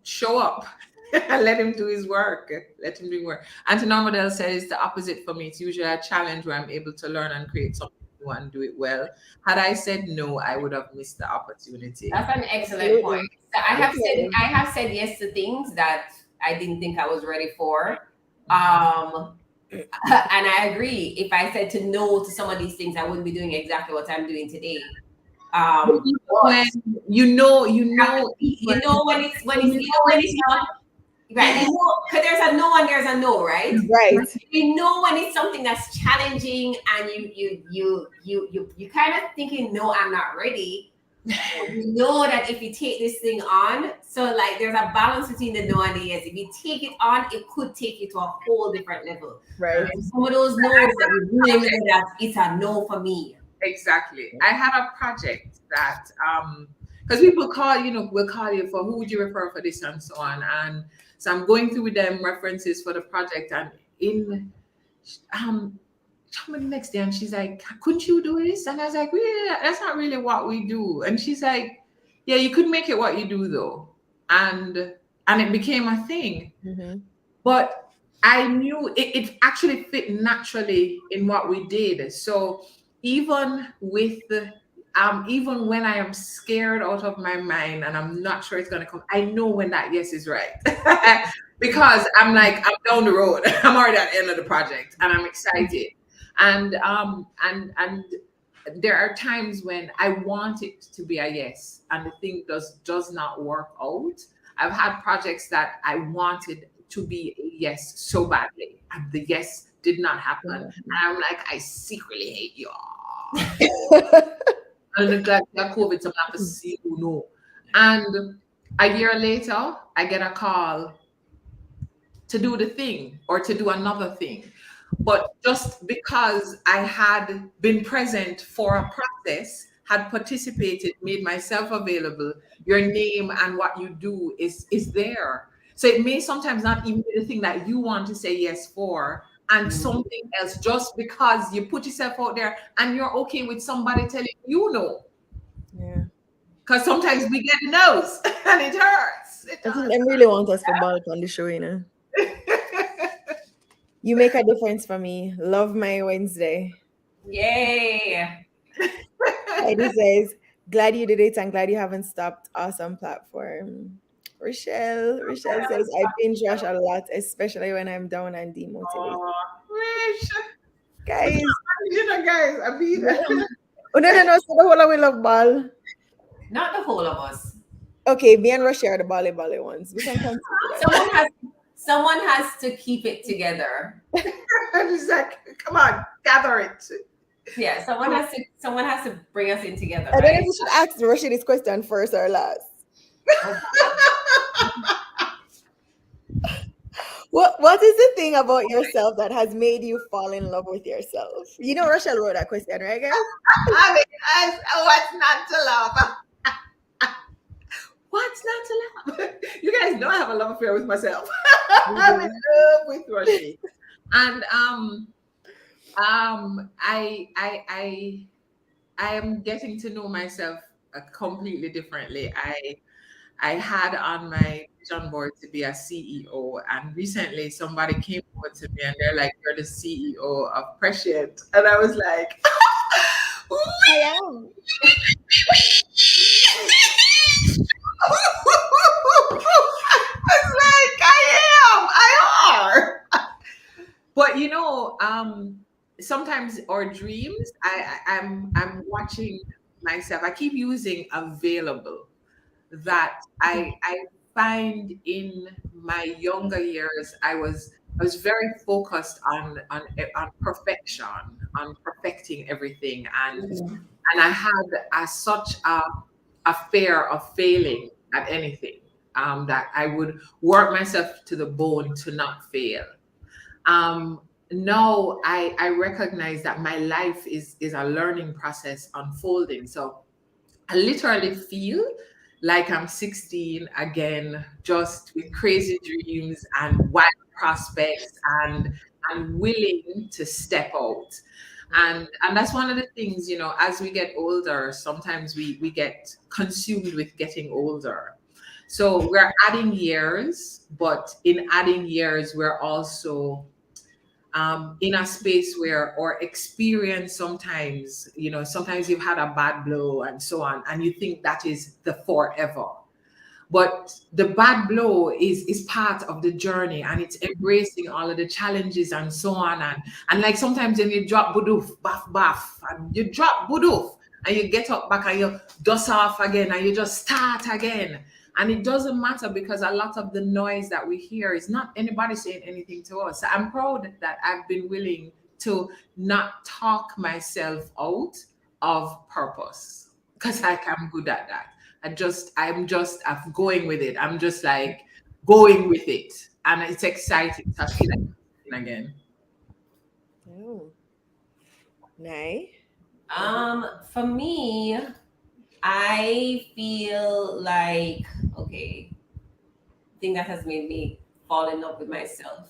show up and let him do his work. Let him do work. Anthony Model says the opposite for me. It's usually a challenge where I'm able to learn and create something new and do it well. Had I said no, I would have missed the opportunity. That's an excellent Absolutely. point. So I have said yes to things that I didn't think I was ready for. And I agree. If I said to no to some of these things, I wouldn't be doing exactly what I'm doing today. But you know But when you know you know when it's not right. You know, because there's a no and there's a no, right? Right. You know when it's something that's challenging and you kind of thinking, no, I'm not ready. But you know that if you take this thing on, so like there's a balance between the no and the yes. If you take it on, it could take you to a whole different level. Right. And some of those no's that you really know that it's a no for me. Exactly. I had a project that because people call, will call you for who would you refer for this and so on. And so I'm going through with them references for the project, and in the next day, and she's like, couldn't you do this? And I was like, yeah, that's not really what we do. And she's like, yeah, you could make it what you do though. And it became a thing. Mm-hmm. But I knew it actually fit naturally in what we did. So even with even when I am scared out of my mind and I'm not sure it's gonna come, I know when that yes is right. Because I'm like, I'm down the road. I'm already at the end of the project and I'm excited. And there are times when I want it to be a yes and the thing does not work out. I've had projects that I wanted to be a yes so badly, and the yes did not happen. And I'm like, I secretly hate you all. And like that COVID, so I'm not to see who know. And a year later, I get a call to do the thing or to do another thing. But just because I had been present for a process, had participated, made myself available, your name and what you do is there. So it may sometimes not even be the thing that you want to say yes for, and something else, just because you put yourself out there and you're okay with somebody telling you no. Yeah. Because sometimes we get no's and it hurts. I think they really want us to bulk on the show, You make a difference for me. Love my Wednesday. Yay. Heidi says, glad you did it and glad you haven't stopped. Awesome platform. Rochelle says, I binge watch a lot, especially when I'm down and demotivated. Oh, Rich. Guys. Guys, I mean, Oh, no. So the whole of we love ball. Not the whole of us. Okay, me and Rochelle are the bally ones. We can continue. Someone has to keep it together. It's like, come on, gather it. Yeah, someone has to bring us in together. I don't know if we should ask Rochelle this question first or last. What is the thing about yourself that has made you fall in love with yourself? You know, Rochelle wrote that question, right, guys? What's not to love? What's not to love? You guys know I have a love affair with myself. I'm in love with Rochelle, and I am getting to know myself completely differently. I had on my vision board to be a CEO, and recently somebody came over to me and they're like, "You're the CEO of Prescient," and I was like, I am. It's like I are. But sometimes our dreams, I'm watching myself. I keep using available. That I find in my younger years, I was very focused on perfection, on perfecting everything, and I had such a fear of failing at anything. That I would work myself to the bone to not fail. Um, now I recognize that my life is a learning process unfolding. So I literally feel like I'm 16 again, just with crazy dreams and wild prospects, and willing to step out. And that's one of the things, as we get older, sometimes we get consumed with getting older. So we're adding years, but in adding years, we're also in a space where, or experience, sometimes you've had a bad blow and so on, and you think that is the forever. But the bad blow is part of the journey, and it's embracing all of the challenges and so on. And like sometimes when you drop budoof, baff, baff, and you drop budoof, and you get up back and you dust off again and you just start again. And it doesn't matter, because a lot of the noise that we hear is not anybody saying anything to us. So I'm proud that I've been willing to not talk myself out of purpose, because I'm good at that. I'm going with it. I'm just like going with it. And it's exciting to feel like again. Oh, nice. For me, I feel like, okay, thing that has made me fall in love with myself.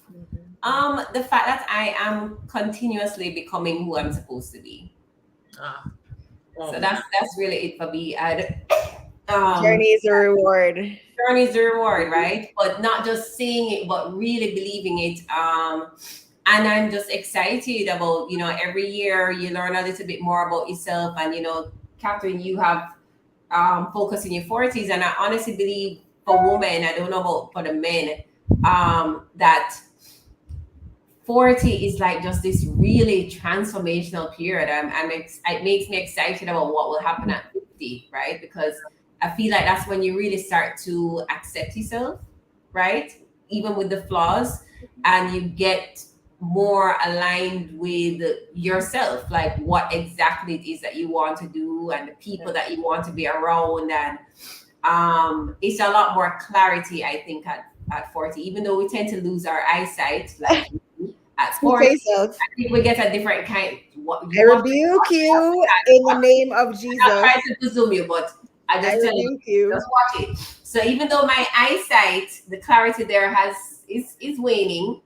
The fact that I am continuously becoming who I'm supposed to be. Ah, So oh, that's really it for me. Journey is a reward. Journey is the reward, right? But not just saying it, but really believing it. And I'm just excited about, every year you learn a little bit more about yourself. And, Catherine, you have focus in your 40s. And I honestly believe for women, I don't know about for the men, that 40 is like just this really transformational period. It makes me excited about what will happen at 50, right? Because I feel like that's when you really start to accept yourself, right? Even with the flaws, and you get more aligned with yourself, like what exactly it is that you want to do and the people that you want to be around. And it's a lot more clarity, I think, at 40, even though we tend to lose our eyesight, like at Speak for 40, yourself. I think we get a different kind. What I you want rebuke you in the name of I'm not Jesus. trying to zoom you, but I I just tell you, rebuke you. just watch it. So even though my eyesight, the clarity there is waning,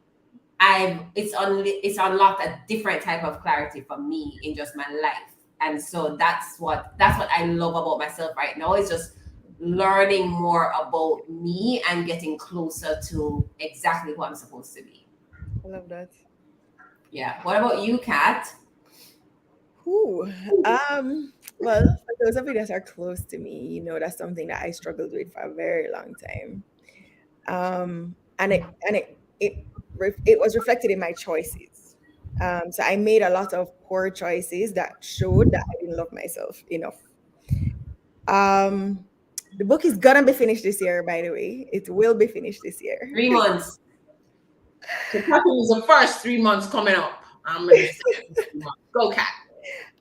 it's unlocked a different type of clarity for me in just my life. And so that's what I love about myself right now, is just learning more about me and getting closer to exactly who I'm supposed to be. I love that. Yeah. What about you, Kat? Ooh. Well, for those of you that are close to me, that's something that I struggled with for a very long time. And it was reflected in my choices. So I made a lot of poor choices that showed that I didn't love myself enough. The book is gonna be finished this year, by the way. It will be finished this year. 3 months. so Catherine is the first 3 months coming up. I'm gonna say 3 months. Go, Cat.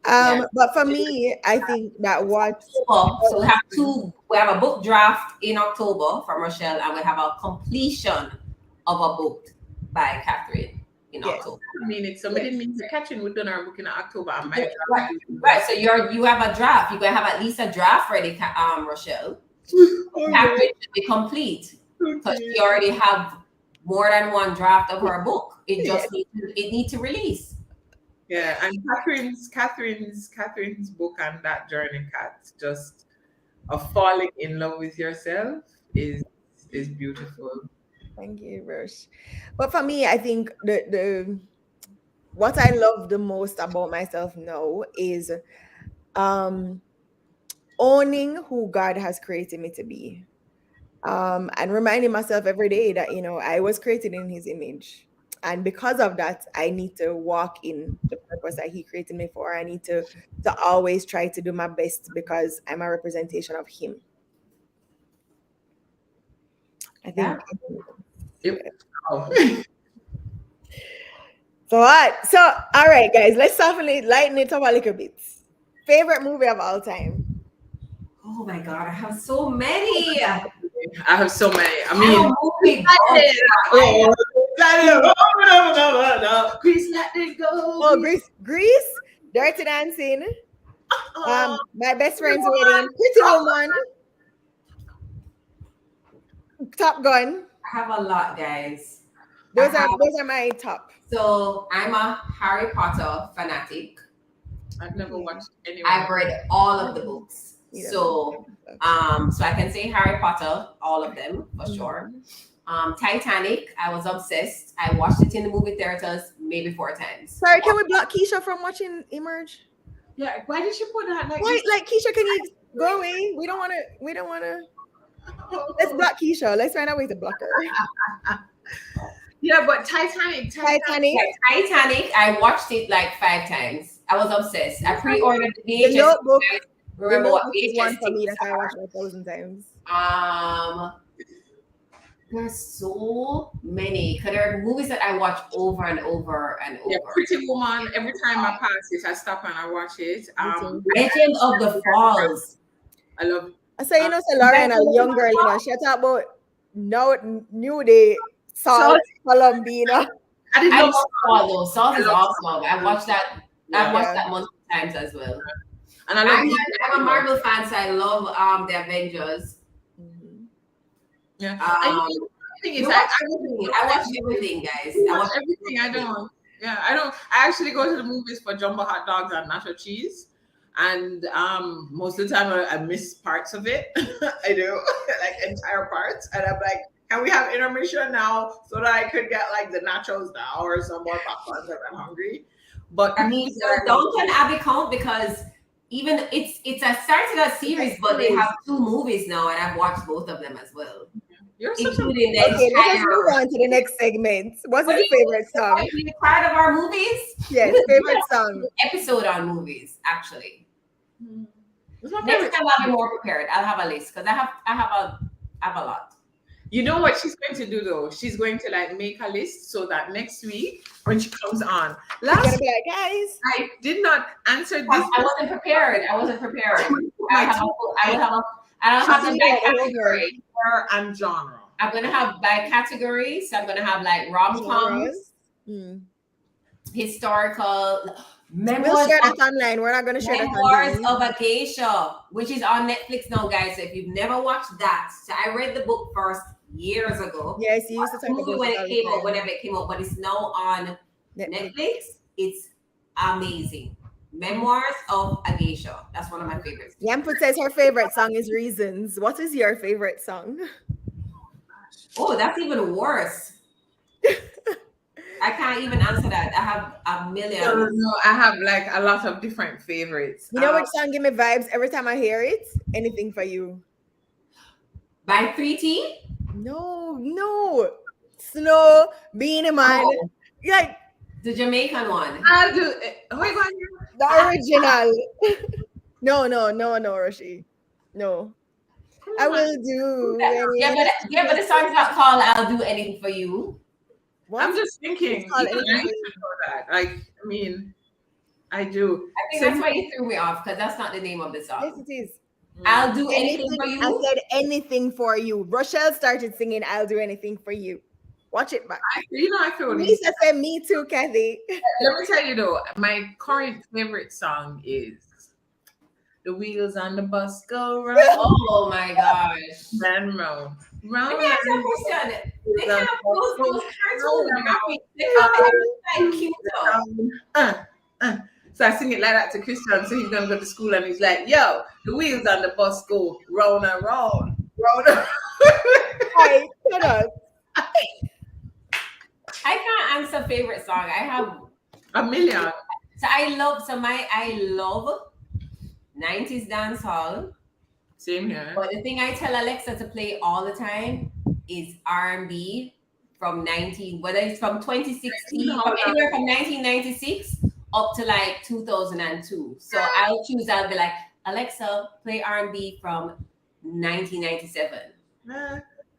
Yeah. But for me, I think that what October. So we have a book draft in October from Rochelle, and we have a completion of a book by Catherine in Yes. October. I mean, it's somebody didn't mean to catch it. We've done our book in October. I might Right. Right. So you have a draft. You can have at least a draft ready, Rochelle. Catherine should be complete because she already have more than one draft of her book. It just needs to release. Yeah, and Catherine's book and that journey, Cat, just of falling in love with yourself is beautiful. Thank you, Rush. But for me, I think the what I love the most about myself now is owning who God has created me to be. And reminding myself every day that I was created in His image, and because of that, I need to walk in the purpose that He created me for. I need to always try to do my best because I'm a representation of Him. I think. Yep. Oh. So what? So all right, guys, let's lighten it up a little bit. Favorite movie of all time? Oh my god, I have so many. I have so many. I I'm mean, a movie buff. Chris, let it go. Oh, Greece, Dirty Dancing. My best friend's wedding, Pretty Woman, Top Gun. I have a lot, guys. Those are my top. So I'm a Harry Potter fanatic. I've never watched anyone. I've read all of the books. Yeah. So I can say Harry Potter, all of them for sure. Titanic, I was obsessed. I watched it in the movie theaters maybe 4 times. Sorry, can we block Keisha from watching Emerge? Yeah, why did she put that? Why, like Keisha, can you go away? We don't want to. Let's block Keisha. Let's find a way to block her. Yeah, but Titanic. Titanic, I watched it like 5 times. I was obsessed. I pre-ordered the VHS. The Notebook. Remember what is VHS one for me tickets that I are. watched 1,000 times. There's so many. Because there are movies that I watch over and over and over. Yeah, Pretty Woman. Every time I pass it, I stop and I watch it. Legend of the Falls. I love. So you know, so Lauren, a young girl, you know, she talk about new day salt, Columbina. I love Salt though. Salt is awesome. I watched that. I've watched that multiple times as well. And I'm a Marvel fan, so I love the Avengers. Yeah. I watch everything, guys. I watch everything. I don't. Yeah, I don't. I actually go to the movies for jumbo hot dogs and nacho cheese, and most of the time I miss parts of it. I do, like entire parts, and I'm like, can we have intermission now so that I could get like the nachos now or some more popcorn because I'm hungry. But I mean, Downton Abbey count because even it's started a series, but they have 2 movies now, and I've watched both of them as well. You're such including the Okay, let's move on to the next segment. What's your favorite song? Are you part of our movies? Yes, favorite song. Episode on movies, actually. Next Next time I'll be more prepared. I'll have a list because I have a lot. You know what she's going to do though? She's going to like make a list so that next week when she comes on, last week, like, guys, I did not answer this. I wasn't prepared. I will have them by category and genre. I'm gonna have by category. So I'm gonna have like rom-coms, historical. We'll share that online. We're not gonna share that online. Memoirs of a Geisha, which is on Netflix now, guys. So if you've never watched that, so I read the book first years ago. Yes, you used to talk about when it came out, whenever it came out, but it's now on Netflix. It's amazing. Memoirs of a Geisha. That's one of my favorites. Yamput says her favorite song is Reasons. What is your favorite song? Oh, that's even worse. I can't even answer that. I have a million. No, I have like a lot of different favorites. You know which song give me vibes every time I hear it? Anything for You. By 3T? No. Snow, Beanie Man. Like the Jamaican one. I'll do it. The original. No, Roshi. No. I will do. But the song's not called I'll Do Anything for You. What? I'm just thinking. I mean, I do. I think that's why you threw me off because that's not the name of the song. Yes, it is. I'll do anything for you. I said anything for you. Rochelle started singing I'll do anything for you. Watch it back. I feel Lisa said me too, Kathy. Let me tell you though, my current favorite song is The Wheels on the Bus Go Round. Oh my gosh. Round, round. Let me ask you a question. They kind of those cartoons. So I sing it like that to Christian. So he's gonna go to school and he's like, "Yo, the wheels on the bus go round and round, round." Hi, shut up. I can't answer favorite song. I have a million. So I love 90s dance hall. Same here. But the thing I tell Alexa to play all the time is R&B from whether it's from 2016, from anywhere from 1996 up to like 2002. So I'll be like, Alexa, play R&B from 1997.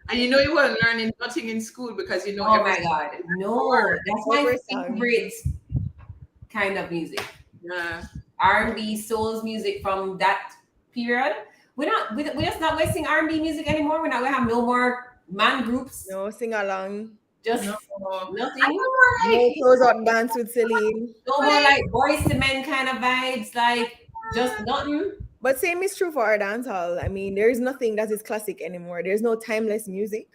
And you know you weren't learning nothing in school because you know. Oh my God, no! That's my favorite kind of music. Yeah, R&B, soul music from that period. we're just not going to sing R&B music anymore. We're not going to have no more man groups. No sing along. Just No. I nothing. know, No like, close up dance with Celine. No more like boys to men kind of vibes. Like just nothing. But same is true for our dance hall. I mean, there is nothing that is classic anymore. There's no timeless music.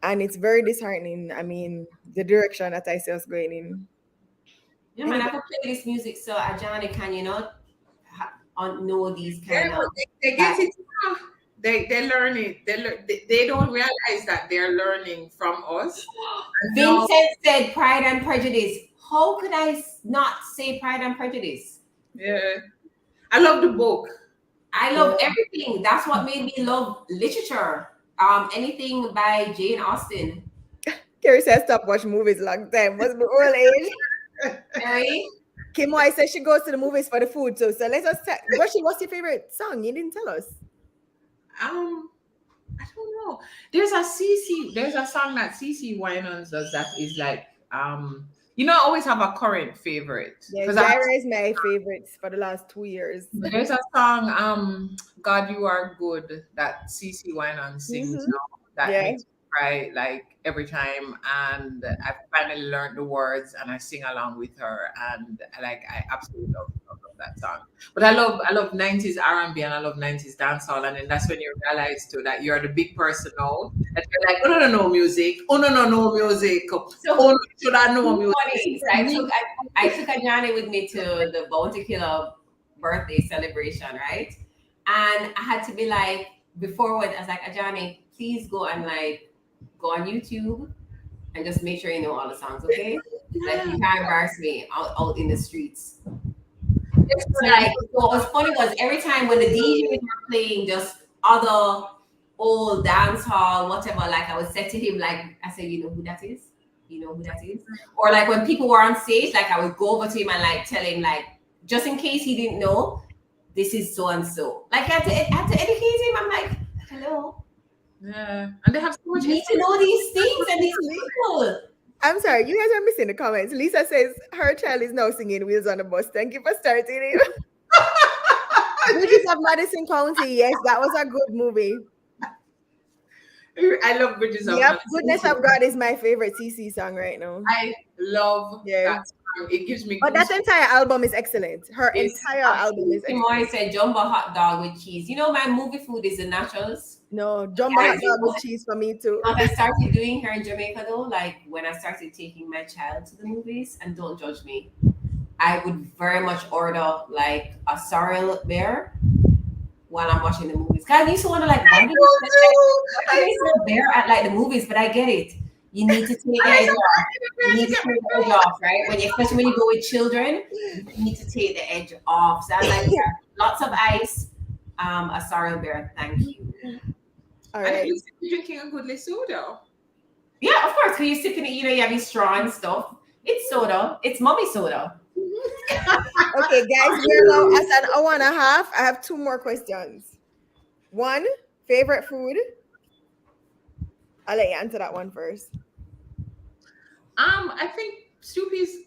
And it's very disheartening. I mean, the direction that I see us going in. Yeah, man, I could play this music so Ajani can, know these kind of. they get it now. They learn it. They don't realize that they're learning from us. Vincent said Pride and Prejudice. How could I not say Pride and Prejudice? Yeah. I love the book. I love everything. That's what made me love literature. Anything by Jane Austen. Carrie says stop watching movies long time. Must be old age. Right? Kim White says she goes to the movies for the food too. So let us Rochelle, what's your favorite song? You didn't tell us. I don't know. There's a song that CC Winans does that is like I always have a current favorite. Yeah, Because Jaira is my favorite for the last 2 years. there's a song, God You Are Good, that CC Winans sings now that makes me cry like every time, and I finally learned the words and I sing along with her, and I absolutely love that song. But I love 90s R&B and I love 90s dancehall, and then that's when you realize too that you're the big person now. That you're like, oh no music, oh no music, oh should I know music? Funny. I took Ajani with me to the Bounty Killer birthday celebration, right? And I had to be like, before what I was like, Ajani, please go on YouTube and just make sure you know all the songs, okay? Like you can't embarrass me out in the streets. So what was funny was every time when the DJs were playing just other old dance hall, whatever, like I would say to him, like I said, you know who that is? You know who that is? Or like when people were on stage, like I would go over to him and like tell him, like, just in case he didn't know, this is so and so. Like I had to educate him. I'm like, hello. Yeah. And they have so much. You need to know these things and these people. I'm sorry, you guys are missing the comments. Lisa says her child is now singing Wheels on the Bus. Thank you for starting it. Bridges of Madison County. Yes, that was a good movie. I love Bridges of Madison. Goodness of God is my favorite CC song right now. I love that song. It gives me. But that entire album is excellent. Her entire album is excellent. Timori said jumbo hot dog with cheese. You know, my movie food is the nachos. No, jumbo hot dog with cheese for me too. What I started doing here in Jamaica though, like when I started taking my child to the movies, and don't judge me, I would very much order like a sorrel bear while I'm watching the movies. Cause I used to wonder like, why do they sell bear at like the movies? But I get it. You need to take the edge off. You need to take the edge off, right? Especially when you go with children, you need to take the edge off. So I was like, yeah, lots of ice, a sorrel bear, thank you. All right. And you're drinking a goodly soda. Yeah, of course. Because you're sipping it, you have your straw and stuff. It's soda. It's mommy soda. Okay, guys, we're now at an hour and a half. I have 2 more questions. 1, favorite food. I'll let you answer that one first. I think stew peas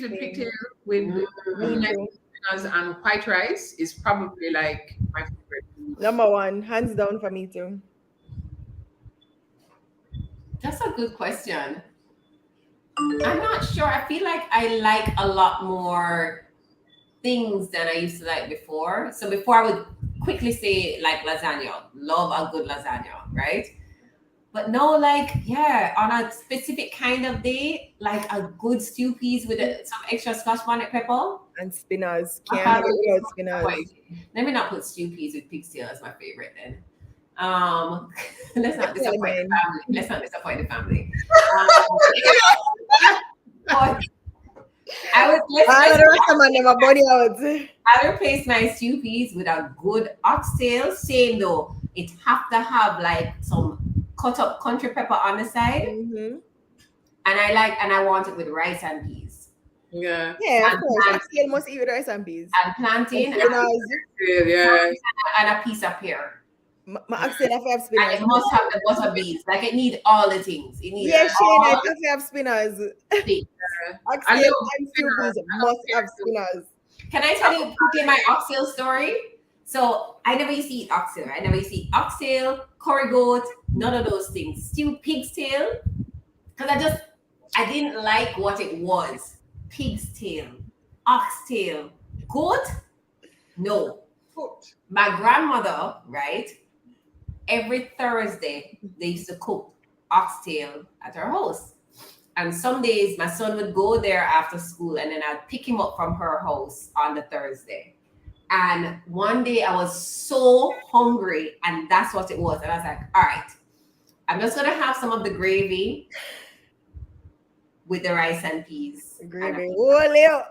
with pigtail with and white rice is probably like my favorite food. Number 1, hands down for me too. That's a good question. I'm not sure. I feel like I like a lot more things than I used to like before. So before I would quickly say like lasagna, love a good lasagna, right? But no, like, yeah, on a specific kind of day, like a good stew peas with some extra scotch bonnet pepper. And spinach. Can't have it without spinach. Let me not put stew peas with pigtail as my favorite then. Let's not disappoint the family. Let's not disappoint the family. I would replace my stew peas with a good oxtail. Same though, it have to have like some cut up country pepper on the side, and I want it with rice and peas. Yeah, of course. Oxtail must eat with rice and peas and plantain and a piece of pear. My oxtail have spinach. And it must have the butter beans. Like it need all the things. It needs Shane, I have spinach. Oxtail and stew peas must have spinach. Can I tell you quickly my oxtail story? So I never used to eat oxtail. I never used to eat oxtail, curry goat, none of those things. Stewed pig's tail, because I didn't like what it was. Pig's tail, oxtail, goat, no. Foot. My grandmother, right? Every Thursday they used to cook oxtail at her house. And some days my son would go there after school and then I'd pick him up from her house on the Thursday. And one day I was so hungry and that's what it was. And I was like, all right, I'm just going to have some of the gravy with the rice and peas. Gravy. Oh, Leo.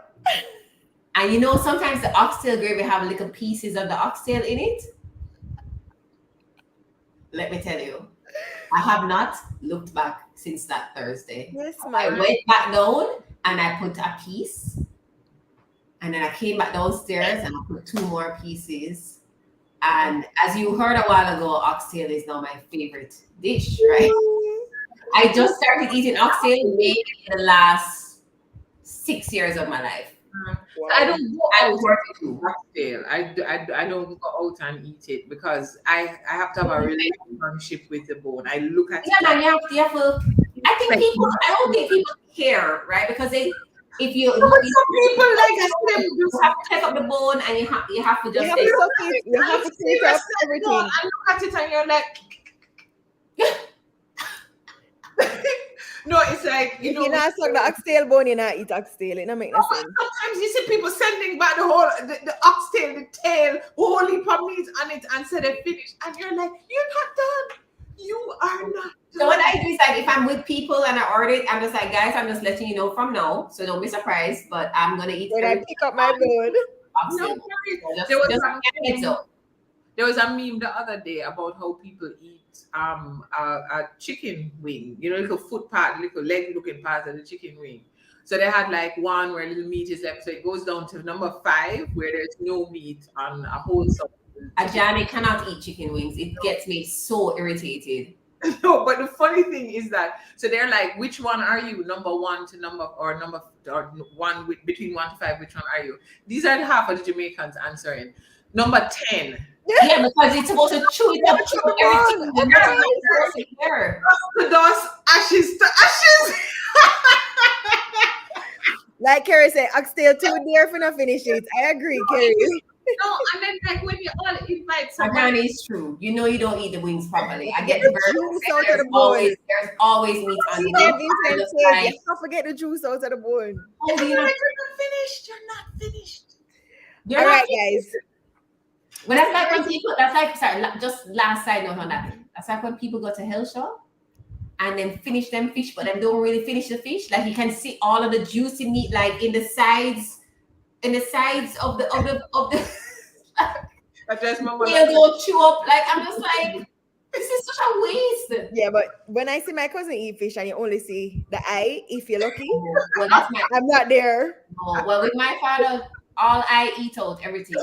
And you know, sometimes the oxtail gravy have little pieces of the oxtail in it. Let me tell you, I have not looked back since that Thursday. Yes, I ma'am. went back down and I put a piece. And then I came back downstairs and I put 2 more pieces. And as you heard a while ago, oxtail is now my favorite dish, right? I just started eating oxtail maybe in the last 6 years of my life. Wow. I don't go I out work to oxtail. I don't go out and eat it because I have to have a relationship with the bone. I look at Yeah, man, you have to. I think Like- people. I don't think people care, right? Because if you, But some people like you have to take up the bone and you have to You just have say, to suck it. You have to take up everything. I look at it and you're like, no, it's like If you not suck the oxtail bone, you not eat oxtail. It don't make no sense. Sometimes you see people sending back the oxtail, the tail, whole heap of meat on it and say they're finished. And you're like, you're not done. You are not done. So what I do is like if I'm with people and I order it, I'm just like, guys, I'm just letting you know from now, so don't be surprised. But I'm gonna eat. When I pick up my bone, No, oxtail. worries. Just There was a meme the other day about how people eat a chicken wing, you know, little foot part, little leg looking part of the chicken wing. So they had like one where little meat is left, so it goes down to number 5 where there's no meat on a whole Ajani cannot eat chicken wings. It gets me so irritated. No, but the funny thing is that so they're like, which one are you? Number 1 to number or 1 between 1 to 5, which one are you? These are the half of the Jamaicans answering. Number 10. Yeah, because it's supposed to chew it up, chew everything. And that's what it's supposed to hear. To dust, ashes to ashes. like Carrie said, oxtail too dear for not finish it. I agree, Carrie. No, and then like when you all invite someone, Ajani is true. You know you don't eat the wings properly. I get The the juice burger. out of the bone. There's always meat on See the that bone. Vincent Just said, like, you can't forget the juice out of the bone. oh, do you you're know? not finished. You're not finished. You're All not right, guys. But that's like when people, just last side note on that. That's like when people go to Hillshire and then finish them fish, but them don't really finish the fish. Like you can see all of the juicy meat like in the sides of the But there's my mother. they'll go chew up. Like I'm just like, this is such a waste. Yeah, but when I see my cousin eat fish and you only see the eye, if you're lucky, Well, that's my I'm not there. well with my father, all I eat out everything.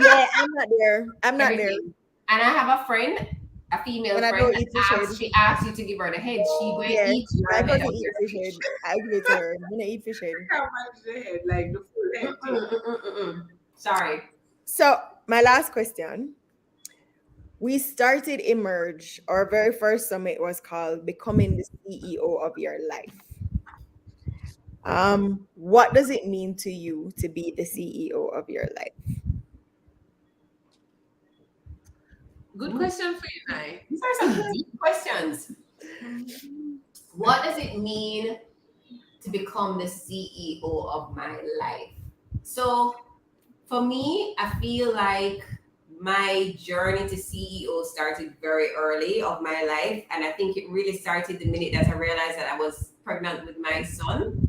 Yeah, I'm not there. I'm not there. Everything. And I have a friend, a female And I friend, don't eat fish head. she asks you to give her the head. She will Yeah, eat your my head cousin out eat your fish head. I give it to her. I'm gonna eat fish head. I can't imagine the head, like the full head. Sorry. So my last question. We started Emerge. Our very first summit was called Becoming the CEO of Your Life. What does it mean to you to be the CEO of your life? Good question for you, Nai. These are some deep questions. What does it mean to become the CEO of my life? So, for me, I feel like my journey to CEO started very early of my life. And I think it really started the minute that I realized that I was pregnant with my son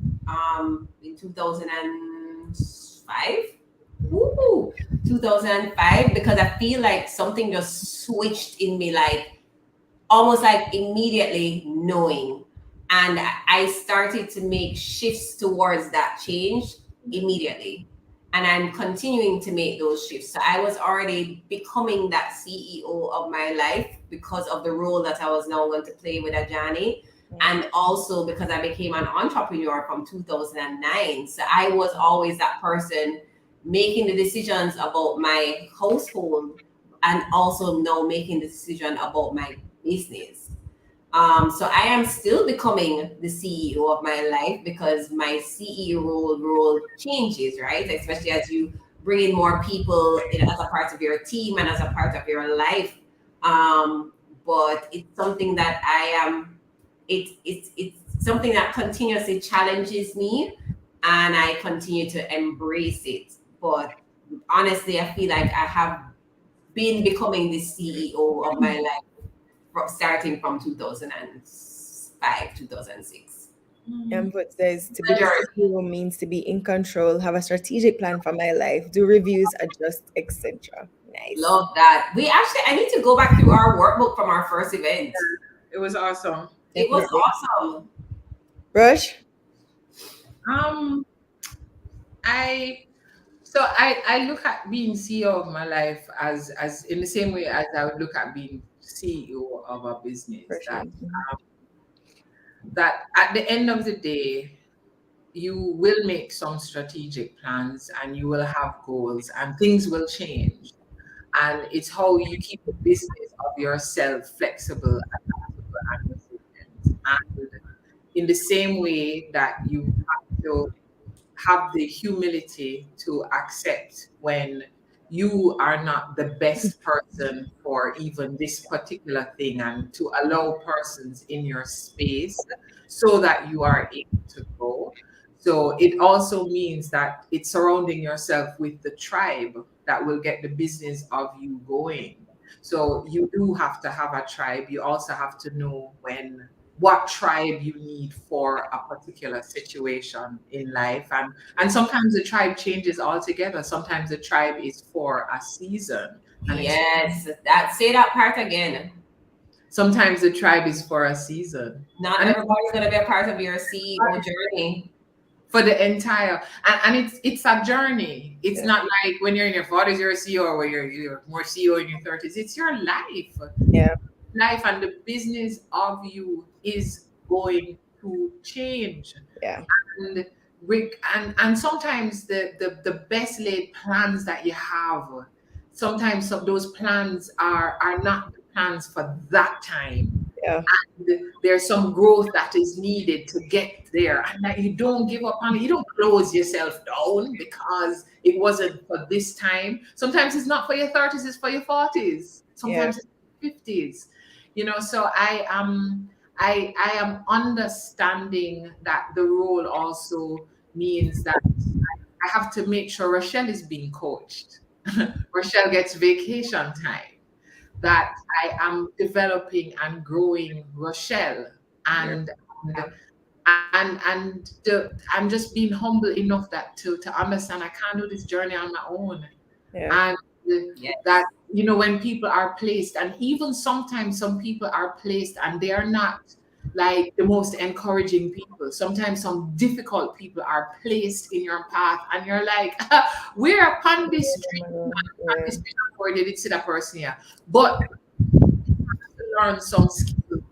in 2005. Woo! 2005, because I feel like something just switched in me, like almost like immediately knowing. And I started to make shifts towards that change immediately. And I'm continuing to make those shifts. So I was already becoming that CEO of my life because of the role that I was now going to play with Ajani. And also because I became an entrepreneur from 2009. So I was always that person making the decisions about my household and also now making the decision about my business. So I am still becoming the CEO of my life because my CEO role changes, right? Especially as you bring in more people as a part of your team and as a part of your life. But it's something that I am. It's something that continuously challenges me, and I continue to embrace it. But honestly, I feel like I have been becoming the CEO of my life starting from 2005, 2006. Input says to be the Majority. CEO means to be in control, have a strategic plan for my life, do reviews, adjust, etc. Nice. Love that. I need to go back through our workbook from our first event. It was awesome. It was Definitely. awesome. Rush? Um, I I look at being CEO of my life as in the same way as I would look at being CEO of a For business. sure. That at the end of the day, you will make some strategic plans and you will have goals and things will change. And it's how you keep the business of yourself flexible, adaptable, and resilient. And in the same way that you have to have the humility to accept when you are not the best person for even this particular thing and to allow persons in your space so that you are able to grow. So it also means that it's surrounding yourself with the tribe that will get the business of you going. So you do have to have a tribe. You also have to know what tribe you need for a particular situation in life. And sometimes the tribe changes altogether. Sometimes the tribe is for a season. And it's Yes, that say that part again. sometimes the tribe is for a season. Not And it's everybody's gonna be a part of your CEO journey. for the entire and it's a journey. It's Yeah. not like when you're in your 40s you're a CEO or when you're more CEO in your 30s. It's your life. Yeah. Life and the business of you is going to change. Yeah. And and sometimes the best laid plans that you have, sometimes some, those plans are not the plans for that time. Yeah. There's some growth that is needed to get there, and that you don't give up on it. You don't close yourself down because it wasn't for this time. Sometimes it's not for your 30s, it's for your 40s. Yeah. Sometimes it's 50s. So I am understanding that the role also means that I have to make sure Rochelle is being coached. Rochelle gets vacation time, that I am developing and growing Rochelle, Yeah. and I'm just being humble enough that to understand I can't do this journey on my own. Yeah. And Yes. that when people are placed, and even sometimes some people are placed and they are not like the most encouraging people. Sometimes some difficult people are placed in your path and you're like, we're upon this street, upon Yeah. this vision board, they did see that person here. But to learn some skills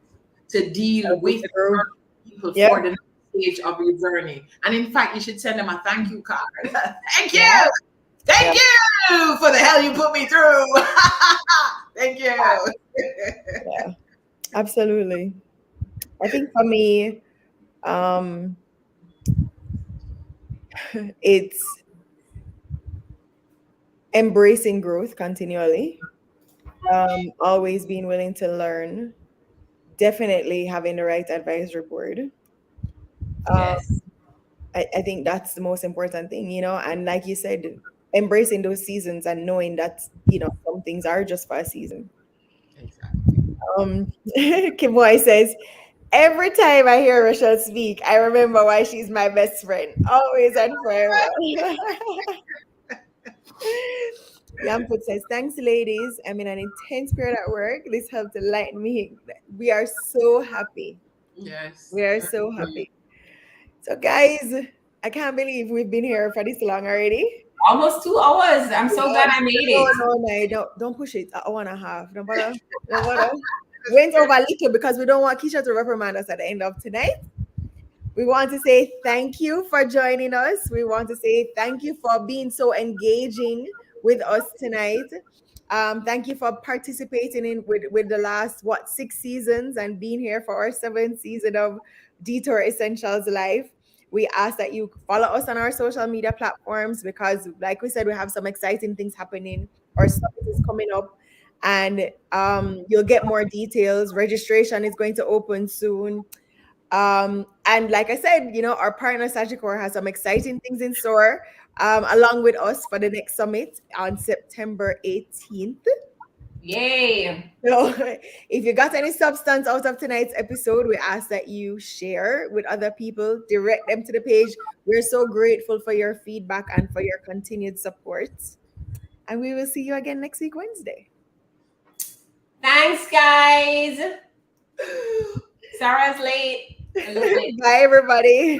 to deal Help you with to grow. people Yeah. for the next stage of your journey. And in fact, you should send them a thank you card. Thank you. Yeah. Thank you for the hell you put me through. Thank you. Yeah. Absolutely. I think for me, um, it's embracing growth continually, always being willing to learn, definitely having the right advisory board. Um, Yes. I think that's the most important thing, and like you said, embracing those seasons and knowing that, some things are just for a season. Exactly. Kim Boy says, every time I hear Rochelle speak, I remember why she's my best friend, always and forever. Yamput says, thanks, ladies. I'm in an intense period at work. This helped to lighten me. We are so happy. Yes. We are so happy. So, guys, I can't believe we've been here for this long already. Almost 2 hours. I'm so Yeah, glad I made no, it. no, no, don't push it. An hour and a half. Don't bother. Don't bother. Went over a little because we don't want Keisha to reprimand us at the end of tonight. We want to say thank you for joining us. We want to say thank you for being so engaging with us tonight. Thank you for participating in with the last 6 seasons and being here for our seventh season of Detour Essentials Life. We ask that you follow us on our social media platforms because, like we said, we have some exciting things happening. Our summit is coming up, and you'll get more details. Registration is going to open soon. And like I said, our partner Sagicor has some exciting things in store along with us for the next summit on September 18th. Yay. So if you got any substance out of tonight's episode, we ask that you share with other people, direct them to the page. We're so grateful for your feedback and for your continued support. And we will see you again next week, Wednesday. Thanks, guys. Sarah's late. A little bit. Bye, everybody.